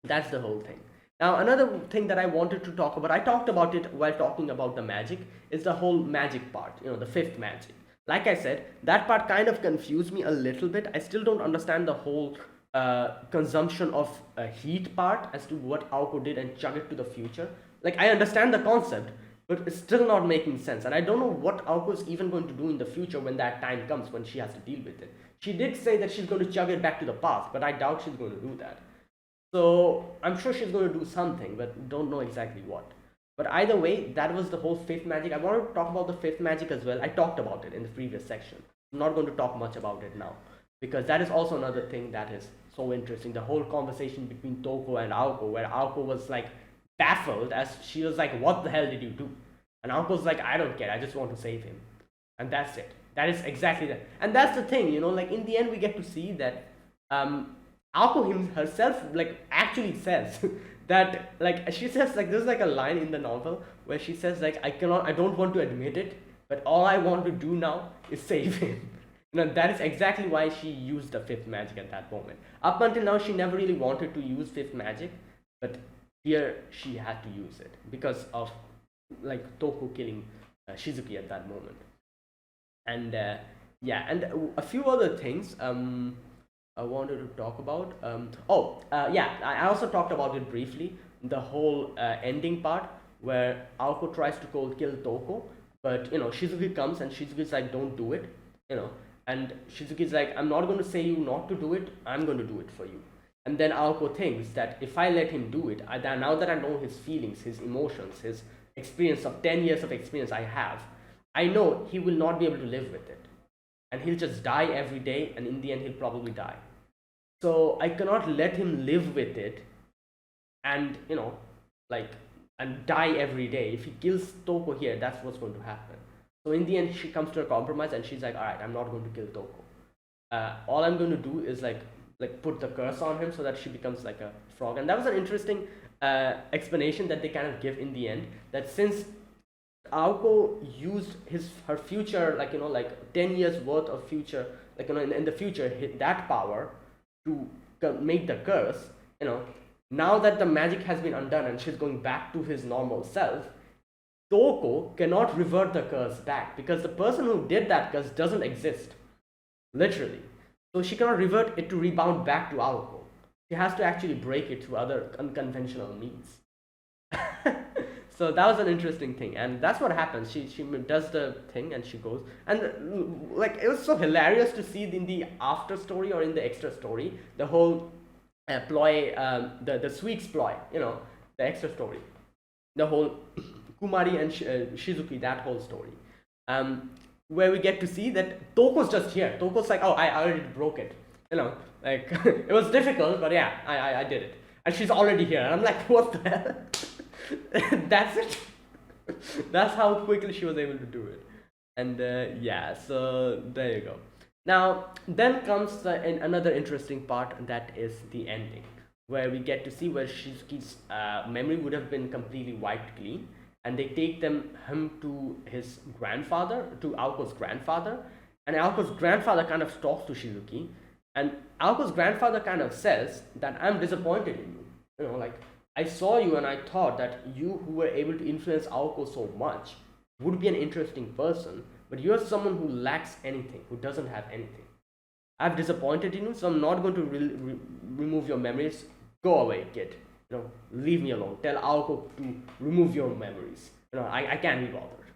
That's the whole thing. Now another thing that I wanted to talk about, I talked about it while talking about the magic, is the whole magic part. The fifth magic. Like I said, that part kind of confused me a little bit. I still don't understand the whole consumption of heat part as to what Aoko did and chug it to the future. Like, I understand the concept, but it's still not making sense. And I don't know what Aoko is even going to do in the future when that time comes, when she has to deal with it. She did say that she's going to chug it back to the past, but I doubt she's going to do that. So I'm sure she's going to do something, but don't know exactly what. But either way, that was the whole fifth magic. I wanted to talk about the fifth magic as well. I talked about it in the previous section. I'm not going to talk much about it now, because that is also another thing that is so interesting. The whole conversation between Touko and Aoko, where Aoko was like baffled, as she was like, what the hell did you do? And Aoko's like, I don't care, I just want to save him. And that's it. That is exactly that. And that's the thing, like in the end we get to see that Aoko herself like actually says that, like, she says, like, there's like a line in the novel where she says, like, I don't want to admit it, but all I want to do now is save him. That is exactly why she used the fifth magic at that moment. Up until now, she never really wanted to use fifth magic, but here she had to use it because of, like, Touko killing Shizuki at that moment. And yeah, and a few other things I wanted to talk about. Yeah, I also talked about it briefly. The whole ending part where Aoko tries to kill Touko, but Shizuki comes and Shizuki's like, don't do it, and Shizuki's like, I'm not going to say you not to do it, I'm going to do it for you. And then Aoko thinks that if I let him do it, now that I know his feelings, his emotions, his experience of 10 years of experience I have, I know he will not be able to live with it. And he'll just die every day, and in the end he'll probably die. So I cannot let him live with it and, and die every day. If he kills Touko here, that's what's going to happen. So in the end, she comes to a compromise and she's like, all right, I'm not going to kill Touko. All I'm going to do is like put the curse on him so that she becomes like a frog. And that was an interesting explanation that they kind of give in the end, that since Aoko used her future, 10 years worth of future, in the future, that power to make the curse, now that the magic has been undone and she's going back to his normal self, Touko cannot revert the curse back because the person who did that curse doesn't exist, literally. So she cannot revert it to rebound back to Aoko. She has to actually break it through other unconventional means. So that was an interesting thing, and that's what happens. She does the thing and she goes, and like it was so hilarious to see in the after story or in the extra story the whole ploy, the sweets ploy, the extra story, the whole Kumari and Shizuki, that whole story, where we get to see that Toko's just here. Toko's like, oh, I already broke it, like it was difficult, but yeah, I did it, and she's already here, and I'm like, what the hell? That's it. That's how quickly she was able to do it, and yeah, so there you go. Now then comes another interesting part, and that is the ending, where we get to see where Shizuki's memory would have been completely wiped clean, and they take him to his grandfather, to Aoko's grandfather, and Aoko's grandfather kind of talks to Shizuki, and Aoko's grandfather kind of says that I'm disappointed in you. Like, I saw you and I thought that you who were able to influence Aoko so much would be an interesting person, but you're someone who lacks anything, who doesn't have anything. I've disappointed in you, so I'm not going to remove your memories. Go away, kid. Leave me alone. Tell Aoko to remove your memories. I can't be bothered.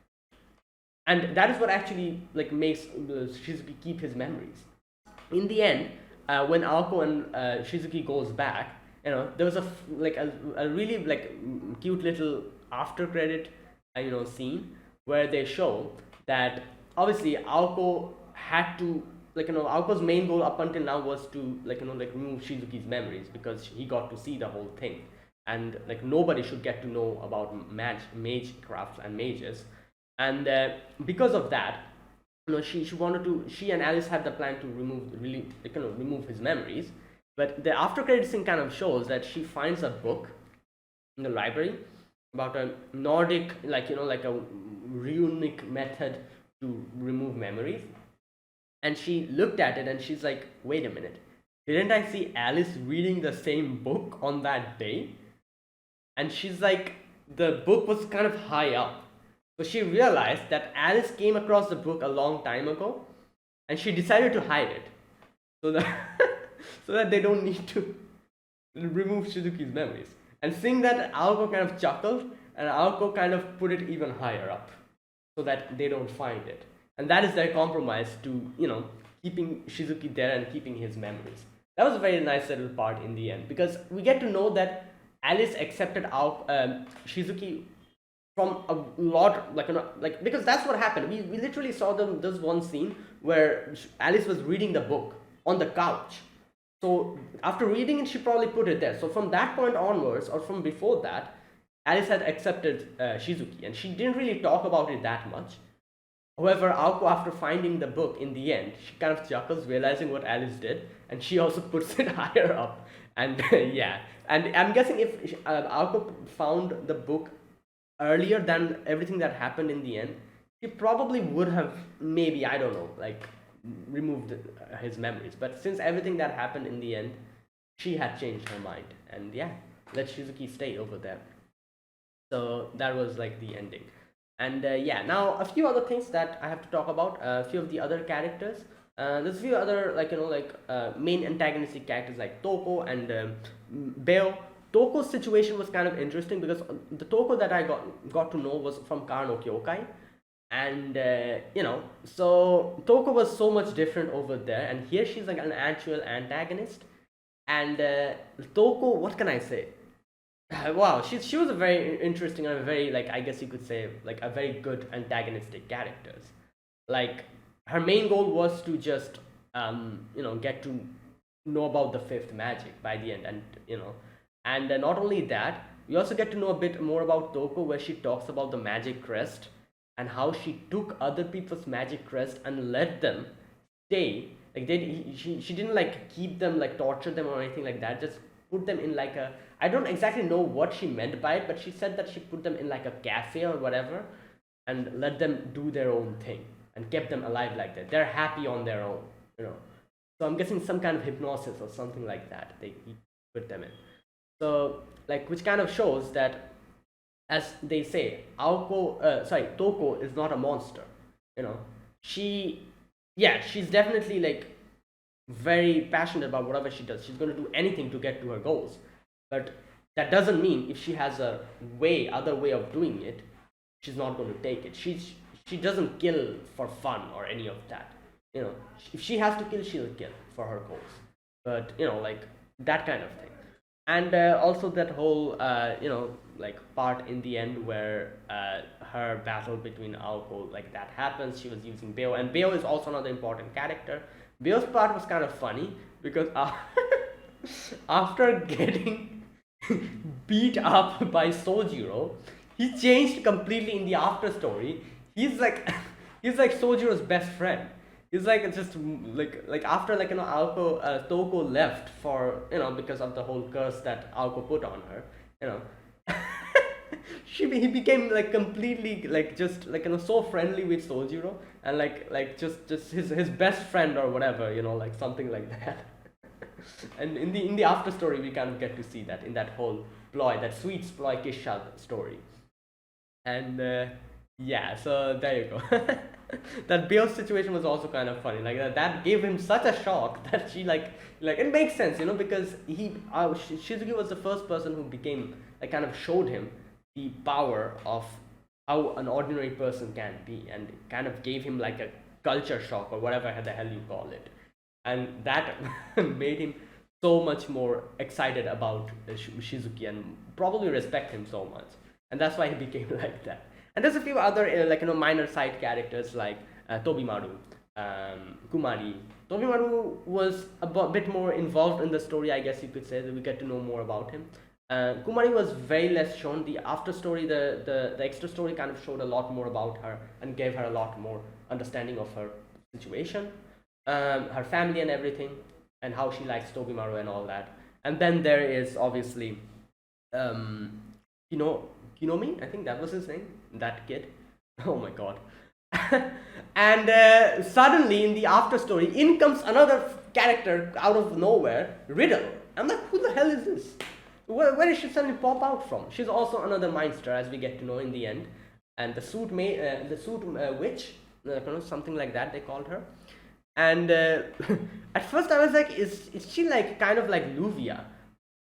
And that is what actually makes Shizuki keep his memories. In the end, when Aoko and Shizuki goes back, there was a really cute little after credit scene where they show that obviously Aoko had to Aoko's main goal up until now was to remove Shizuki's memories, because he got to see the whole thing, and nobody should get to know about Magecraft and mages, and because of that, she and Alice had the plan to remove his memories. But the after credits scene kind of shows that she finds a book in the library about a Nordic, like a runic method to remove memories. And she looked at it and she's like, wait a minute, didn't I see Alice reading the same book on that day? And she's like, the book was kind of high up. So she realized that Alice came across the book a long time ago and she decided to hide it. So that they don't need to remove Shizuki's memories. And seeing that, Aoko kind of chuckled, and Aoko kind of put it even higher up, so that they don't find it. And that is their compromise to, keeping Shizuki there and keeping his memories. That was a very nice little part in the end, because we get to know that Alice accepted Shizuki from a lot, because that's what happened. We literally saw this one scene where Alice was reading the book on the couch. So after reading it, she probably put it there. So from that point onwards, or from before that, Alice had accepted Shizuki, and she didn't really talk about it that much. However, Aoko, after finding the book in the end, she kind of chuckles, realizing what Alice did, and she also puts it higher up. And yeah, and I'm guessing if Aoko found the book earlier than everything that happened in the end, she probably would have, maybe, I don't know, removed his memories. But since everything that happened in the end, she had changed her mind, and yeah, let Shizuki stay over there. So that was the ending. And yeah, now a few other things that I have to talk about. A few of the other characters. There's a few other main antagonistic characters like Touko and Beo. Touko's situation was kind of interesting because the Touko that I got to know was from Kano Kyokai. And so Touko was so much different over there, and here she's an actual antagonist. And Touko, what can I say? Wow, she was a very interesting and a very I guess you could say a very good antagonistic characters. Her main goal was to just get to know about the fifth magic by the end, and not only that, we also get to know a bit more about Touko, where she talks about the magic crest and how she took other people's magic crest and let them stay. She didn't keep them, torture them or anything like that. Just put them in a, I don't exactly know what she meant by it, but she said that she put them in a cafe or whatever and let them do their own thing and kept them alive like that. They're happy on their own, So I'm guessing some kind of hypnosis or something like that he put them in. So which kind of shows that, as they say, Touko is not a monster. She's definitely very passionate about whatever she does. She's going to do anything to get to her goals. But that doesn't mean if she has a other way of doing it, she's not going to take it. She doesn't kill for fun or any of that. You know, if she has to kill, she'll kill for her goals. But you know, like that kind of thing. And also that whole like part in the end where her battle between Aoko, like that happens. She was using Beo, and Beo is also another important character. Beo's part was kind of funny because after getting beat up by Sojiro, he changed completely in the after story. He's like he's like Sojiro's best friend. He's like just like after Aoko Touko left for because of the whole curse that Aoko put on her, you know. He became like completely like just like so friendly with Sojiro, and like just his best friend or whatever, like something like that. And in the after story we kind of get to see that in that whole that sweet Ploy Kickshaw story. And yeah, so there you go. That Beo's situation was also kind of funny. Like that gave him such a shock that she like it makes sense, because Shizuki was the first person who became like kind of showed him the power of how an ordinary person can be, and kind of gave him like a culture shock or whatever the hell you call it, and that made him so much more excited about Shizuki and probably respect him so much, and that's why he became like that. And there's a few other minor side characters like Tobimaru, Kumari. Tobimaru was a bit more involved in the story, I guess you could say, that we get to know more about him. Kumari was very less shown. The after story, the extra story kind of showed a lot more about her and gave her a lot more understanding of her situation, her family and everything, and how she likes Tobimaru and all that. And then there is obviously Kinomi, I think that was his name, that kid. Oh my god. And suddenly in the after story, in comes another character out of nowhere, Riddle. I'm like, who the hell is this? Where did she suddenly pop out from? She's also another minster, as we get to know in the end. And the suit witch, something like that they called her. And at first I was like, is she like kind of like Luvia?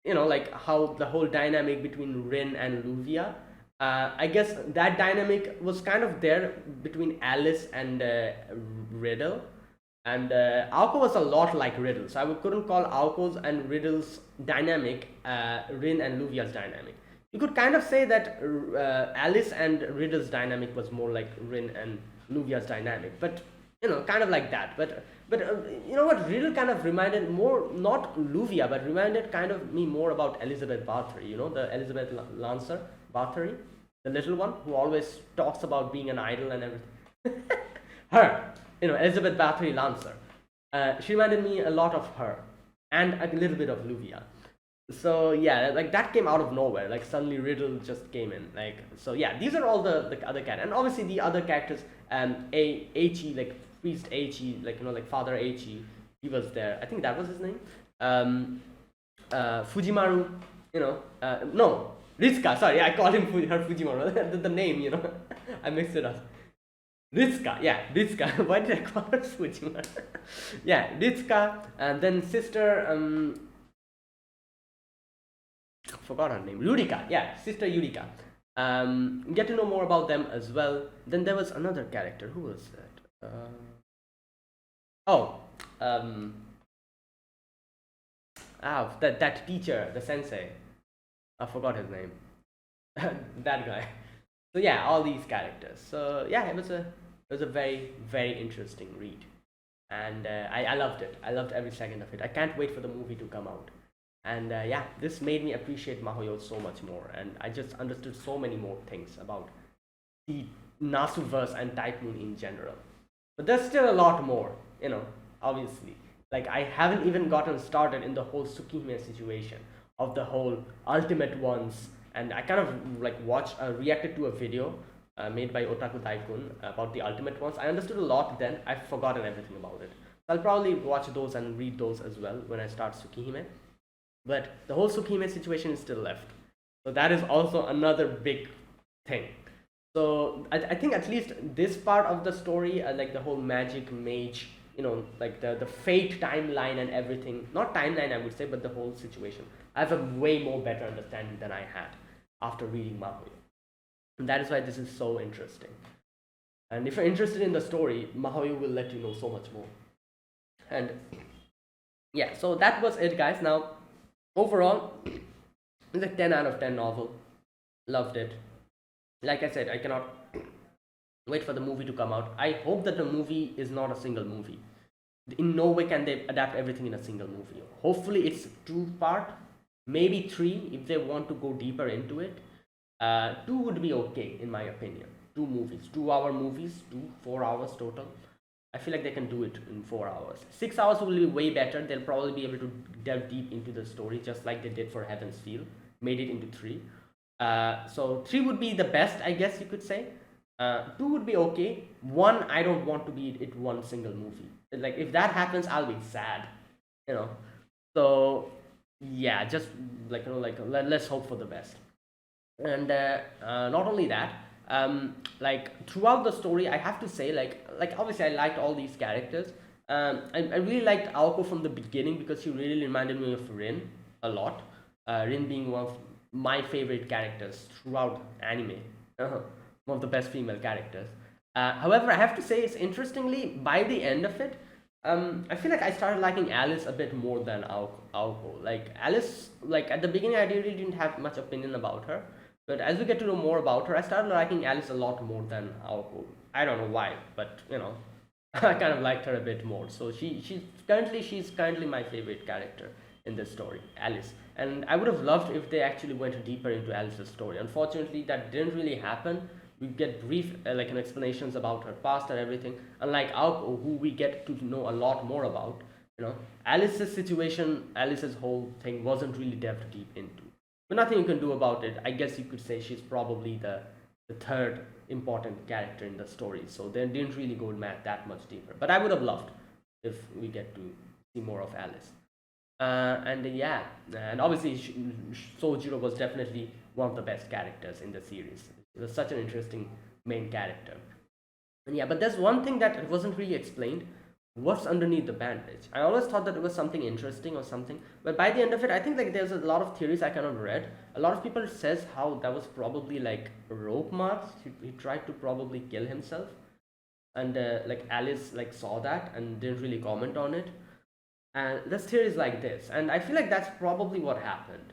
Like how the whole dynamic between Rin and Luvia. I guess that dynamic was kind of there between Alice and Riddle. And Aoko was a lot like Riddle, so I couldn't call Aoko's and Riddle's dynamic Rin and Luvia's dynamic. You could kind of say that Alice and Riddle's dynamic was more like Rin and Luvia's dynamic, but kind of like that. But you know what, Riddle kind of reminded more, not Luvia, but reminded kind of me more about Elizabeth Bathory, the Elizabeth Lancer Bathory, the little one who always talks about being an idol and everything. Her, Elizabeth Bathory Lancer. She reminded me a lot of her, and a little bit of Luvia. So yeah, like that came out of nowhere. Like suddenly Riddle just came in. Like, so yeah, these are all the other characters, and obviously the other characters. Eichi, like Priest Eichi, like Father Eichi, he was there. I think that was his name. Fujimaru, no, Ritsuka. Sorry, I called him her Fujimaru. the name, I mixed it up. Ritsuka, yeah, Ritsuka. Why did I call her Fujimaru? Yeah, Ritsuka, and then sister, forgot her name, Yurika. Yeah, sister Yurika. Get to know more about them as well. Then there was another character. Who was that? That teacher, the sensei. I forgot his name. That guy. So yeah, all these characters. So yeah, it was a very, very interesting read, and I loved it. I loved every second of it. I can't wait for the movie to come out. And yeah, this made me appreciate Mahoyo so much more, and I just understood so many more things about the Nasuverse and Type Moon in general. But there's still a lot more, obviously. Like, I haven't even gotten started in the whole Tsukihime situation of the whole Ultimate Ones, and I kind of like reacted to a video made by Otaku Daikun about the Ultimate Ones. I understood a lot then. I've forgotten everything about it. I'll probably watch those and read those as well when I start Tsukihime. But the whole Tsukihime situation is still left. So that is also another big thing. So I think at least this part of the story, like the whole magic mage, like the fate timeline and everything. Not timeline, I would say, but the whole situation. I have a way more better understanding than I had after reading Mahoyo. And that is why this is so interesting. And if you're interested in the story, Mahoyo will let you know so much more. And yeah, so that was it, guys. Now, overall, it's a 10 out of 10 novel. Loved it. Like I said, I cannot wait for the movie to come out. I hope that the movie is not a single movie. In no way can they adapt everything in a single movie. Hopefully, it's 2-part, maybe 3 if they want to go deeper into it. 2 would be okay, in my opinion. 2 movies, 2-hour movies, 4 hours total. I feel like they can do it in 4 hours. 6 hours will be way better. They'll probably be able to delve deep into the story, just like they did for Heaven's Feel. Made it into 3. So 3 would be the best, I guess you could say. 2 would be okay. 1, I don't want to be it one single movie. Like if that happens, I'll be sad. So yeah, just let's hope for the best. And not only that, like throughout the story, I have to say, like obviously I liked all these characters. I really liked Aoko from the beginning because she really reminded me of Rin a lot. Rin being one of my favorite characters throughout anime. One of the best female characters. However, I have to say, it's interestingly, by the end of it, I feel like I started liking Alice a bit more than Aoko. Like Alice, like at the beginning, I really didn't have much opinion about her. But as we get to know more about her, I started liking Alice a lot more than Aoko. I don't know why, but I kind of liked her a bit more. So she's currently my favorite character in this story, Alice. And I would have loved if they actually went deeper into Alice's story. Unfortunately, that didn't really happen. We get brief explanations about her past and everything. Unlike Aoko, who we get to know a lot more about, Alice's situation, Alice's whole thing wasn't really delved deep into. But nothing you can do about it. I guess you could say she's probably the third important character in the story. So they didn't really go that much deeper. But I would have loved if we get to see more of Alice. And obviously Sojiro was definitely one of the best characters in the series. It was such an interesting main character. And yeah, but there's one thing that wasn't really explained. What's underneath the bandage? I always thought that it was something interesting or something, but by the end of it, I think there's a lot of theories I kind of read. A lot of people says how that was probably like rope marks. He tried to probably kill himself, and Alice saw that and didn't really comment on it. And there's theories like this, and I feel like that's probably what happened,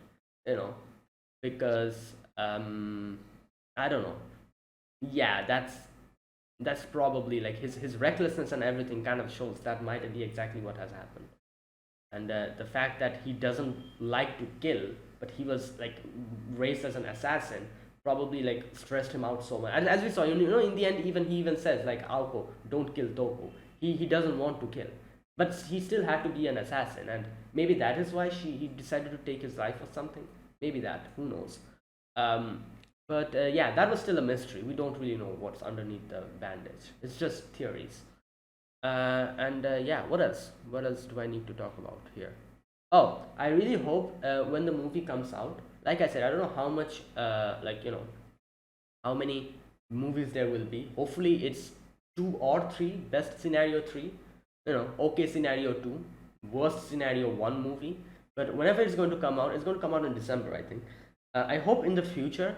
because I don't know. Yeah, that's probably his recklessness and everything kind of shows that might be exactly what has happened. And the fact that he doesn't like to kill, but he was raised as an assassin, probably stressed him out so much. And as we saw, in the end, he even says Aoko, don't kill Touko. He doesn't want to kill, but he still had to be an assassin, and maybe that is why he decided to take his life or something. Maybe that, who knows. But yeah, that was still a mystery. We don't really know what's underneath the bandage. It's just theories. Yeah, what else? What else do I need to talk about here? Oh, I really hope when the movie comes out, like I said, I don't know how much, how many movies there will be. Hopefully it's 2 or 3, best scenario 3, okay scenario 2, worst scenario 1 movie. But whenever it's going to come out, it's going to come out in December, I think. I hope in the future,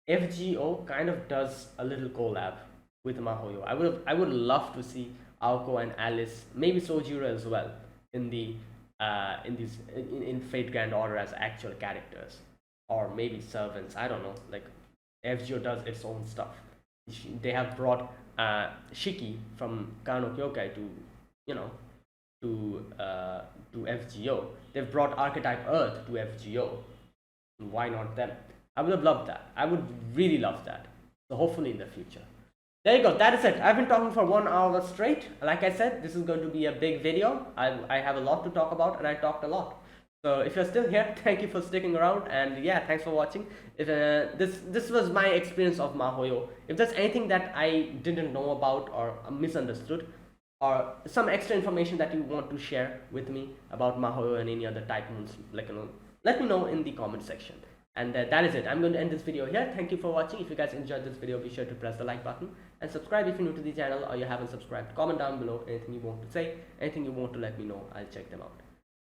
FGO kind of does a little collab with Mahoyo. I would love to see Aoko and Alice, maybe Sojiro as well, in Fate Grand Order as actual characters, or maybe servants. I don't know. FGO does its own stuff. They have brought Shiki from Kano Kyokai to FGO. They've brought Archetype Earth to FGO. Why not them? I would have loved that. I would really love that. So hopefully in the future. There you go. That is it. I've been talking for 1 hour straight. Like I said, this is going to be a big video. I have a lot to talk about, and I talked a lot. So if you're still here, thank you for sticking around, and yeah, thanks for watching. If this was my experience of Mahoyo. If there's anything that I didn't know about or misunderstood, or some extra information that you want to share with me about Mahoyo and any other type moons, let me know in the comment section. And that is it. I'm going to end this video here. Thank you for watching. If you guys enjoyed this video, be sure to press the like button and subscribe if you're new to the channel or you haven't subscribed. Comment down below anything you want to say, anything you want to let me know. I'll check them out.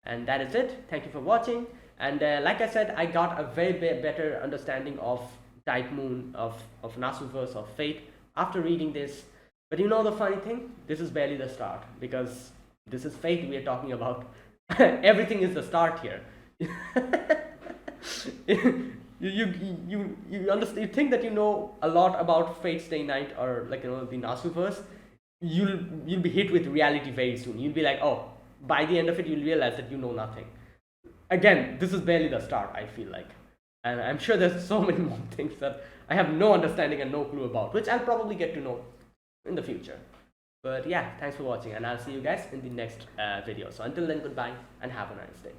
And that is it. Thank you for watching. And like I said, I got a very better understanding of Type Moon, of Nasuverse, of Fate after reading this. But you know the funny thing? This is barely the start, because this is Fate we are talking about. Everything is the start here. you understand? You think that you know a lot about Fate Stay Night, or like, you know, the Nasuverse. You'll be hit with reality very soon. You'll be like, oh, by the end of it, you'll realize that you know nothing. Again, this is barely the start, I feel like. And I'm sure there's so many more things that I have no understanding and no clue about, which I'll probably get to know in the future. But yeah, thanks for watching, and I'll see you guys in the next video. So until then, goodbye and have a nice day.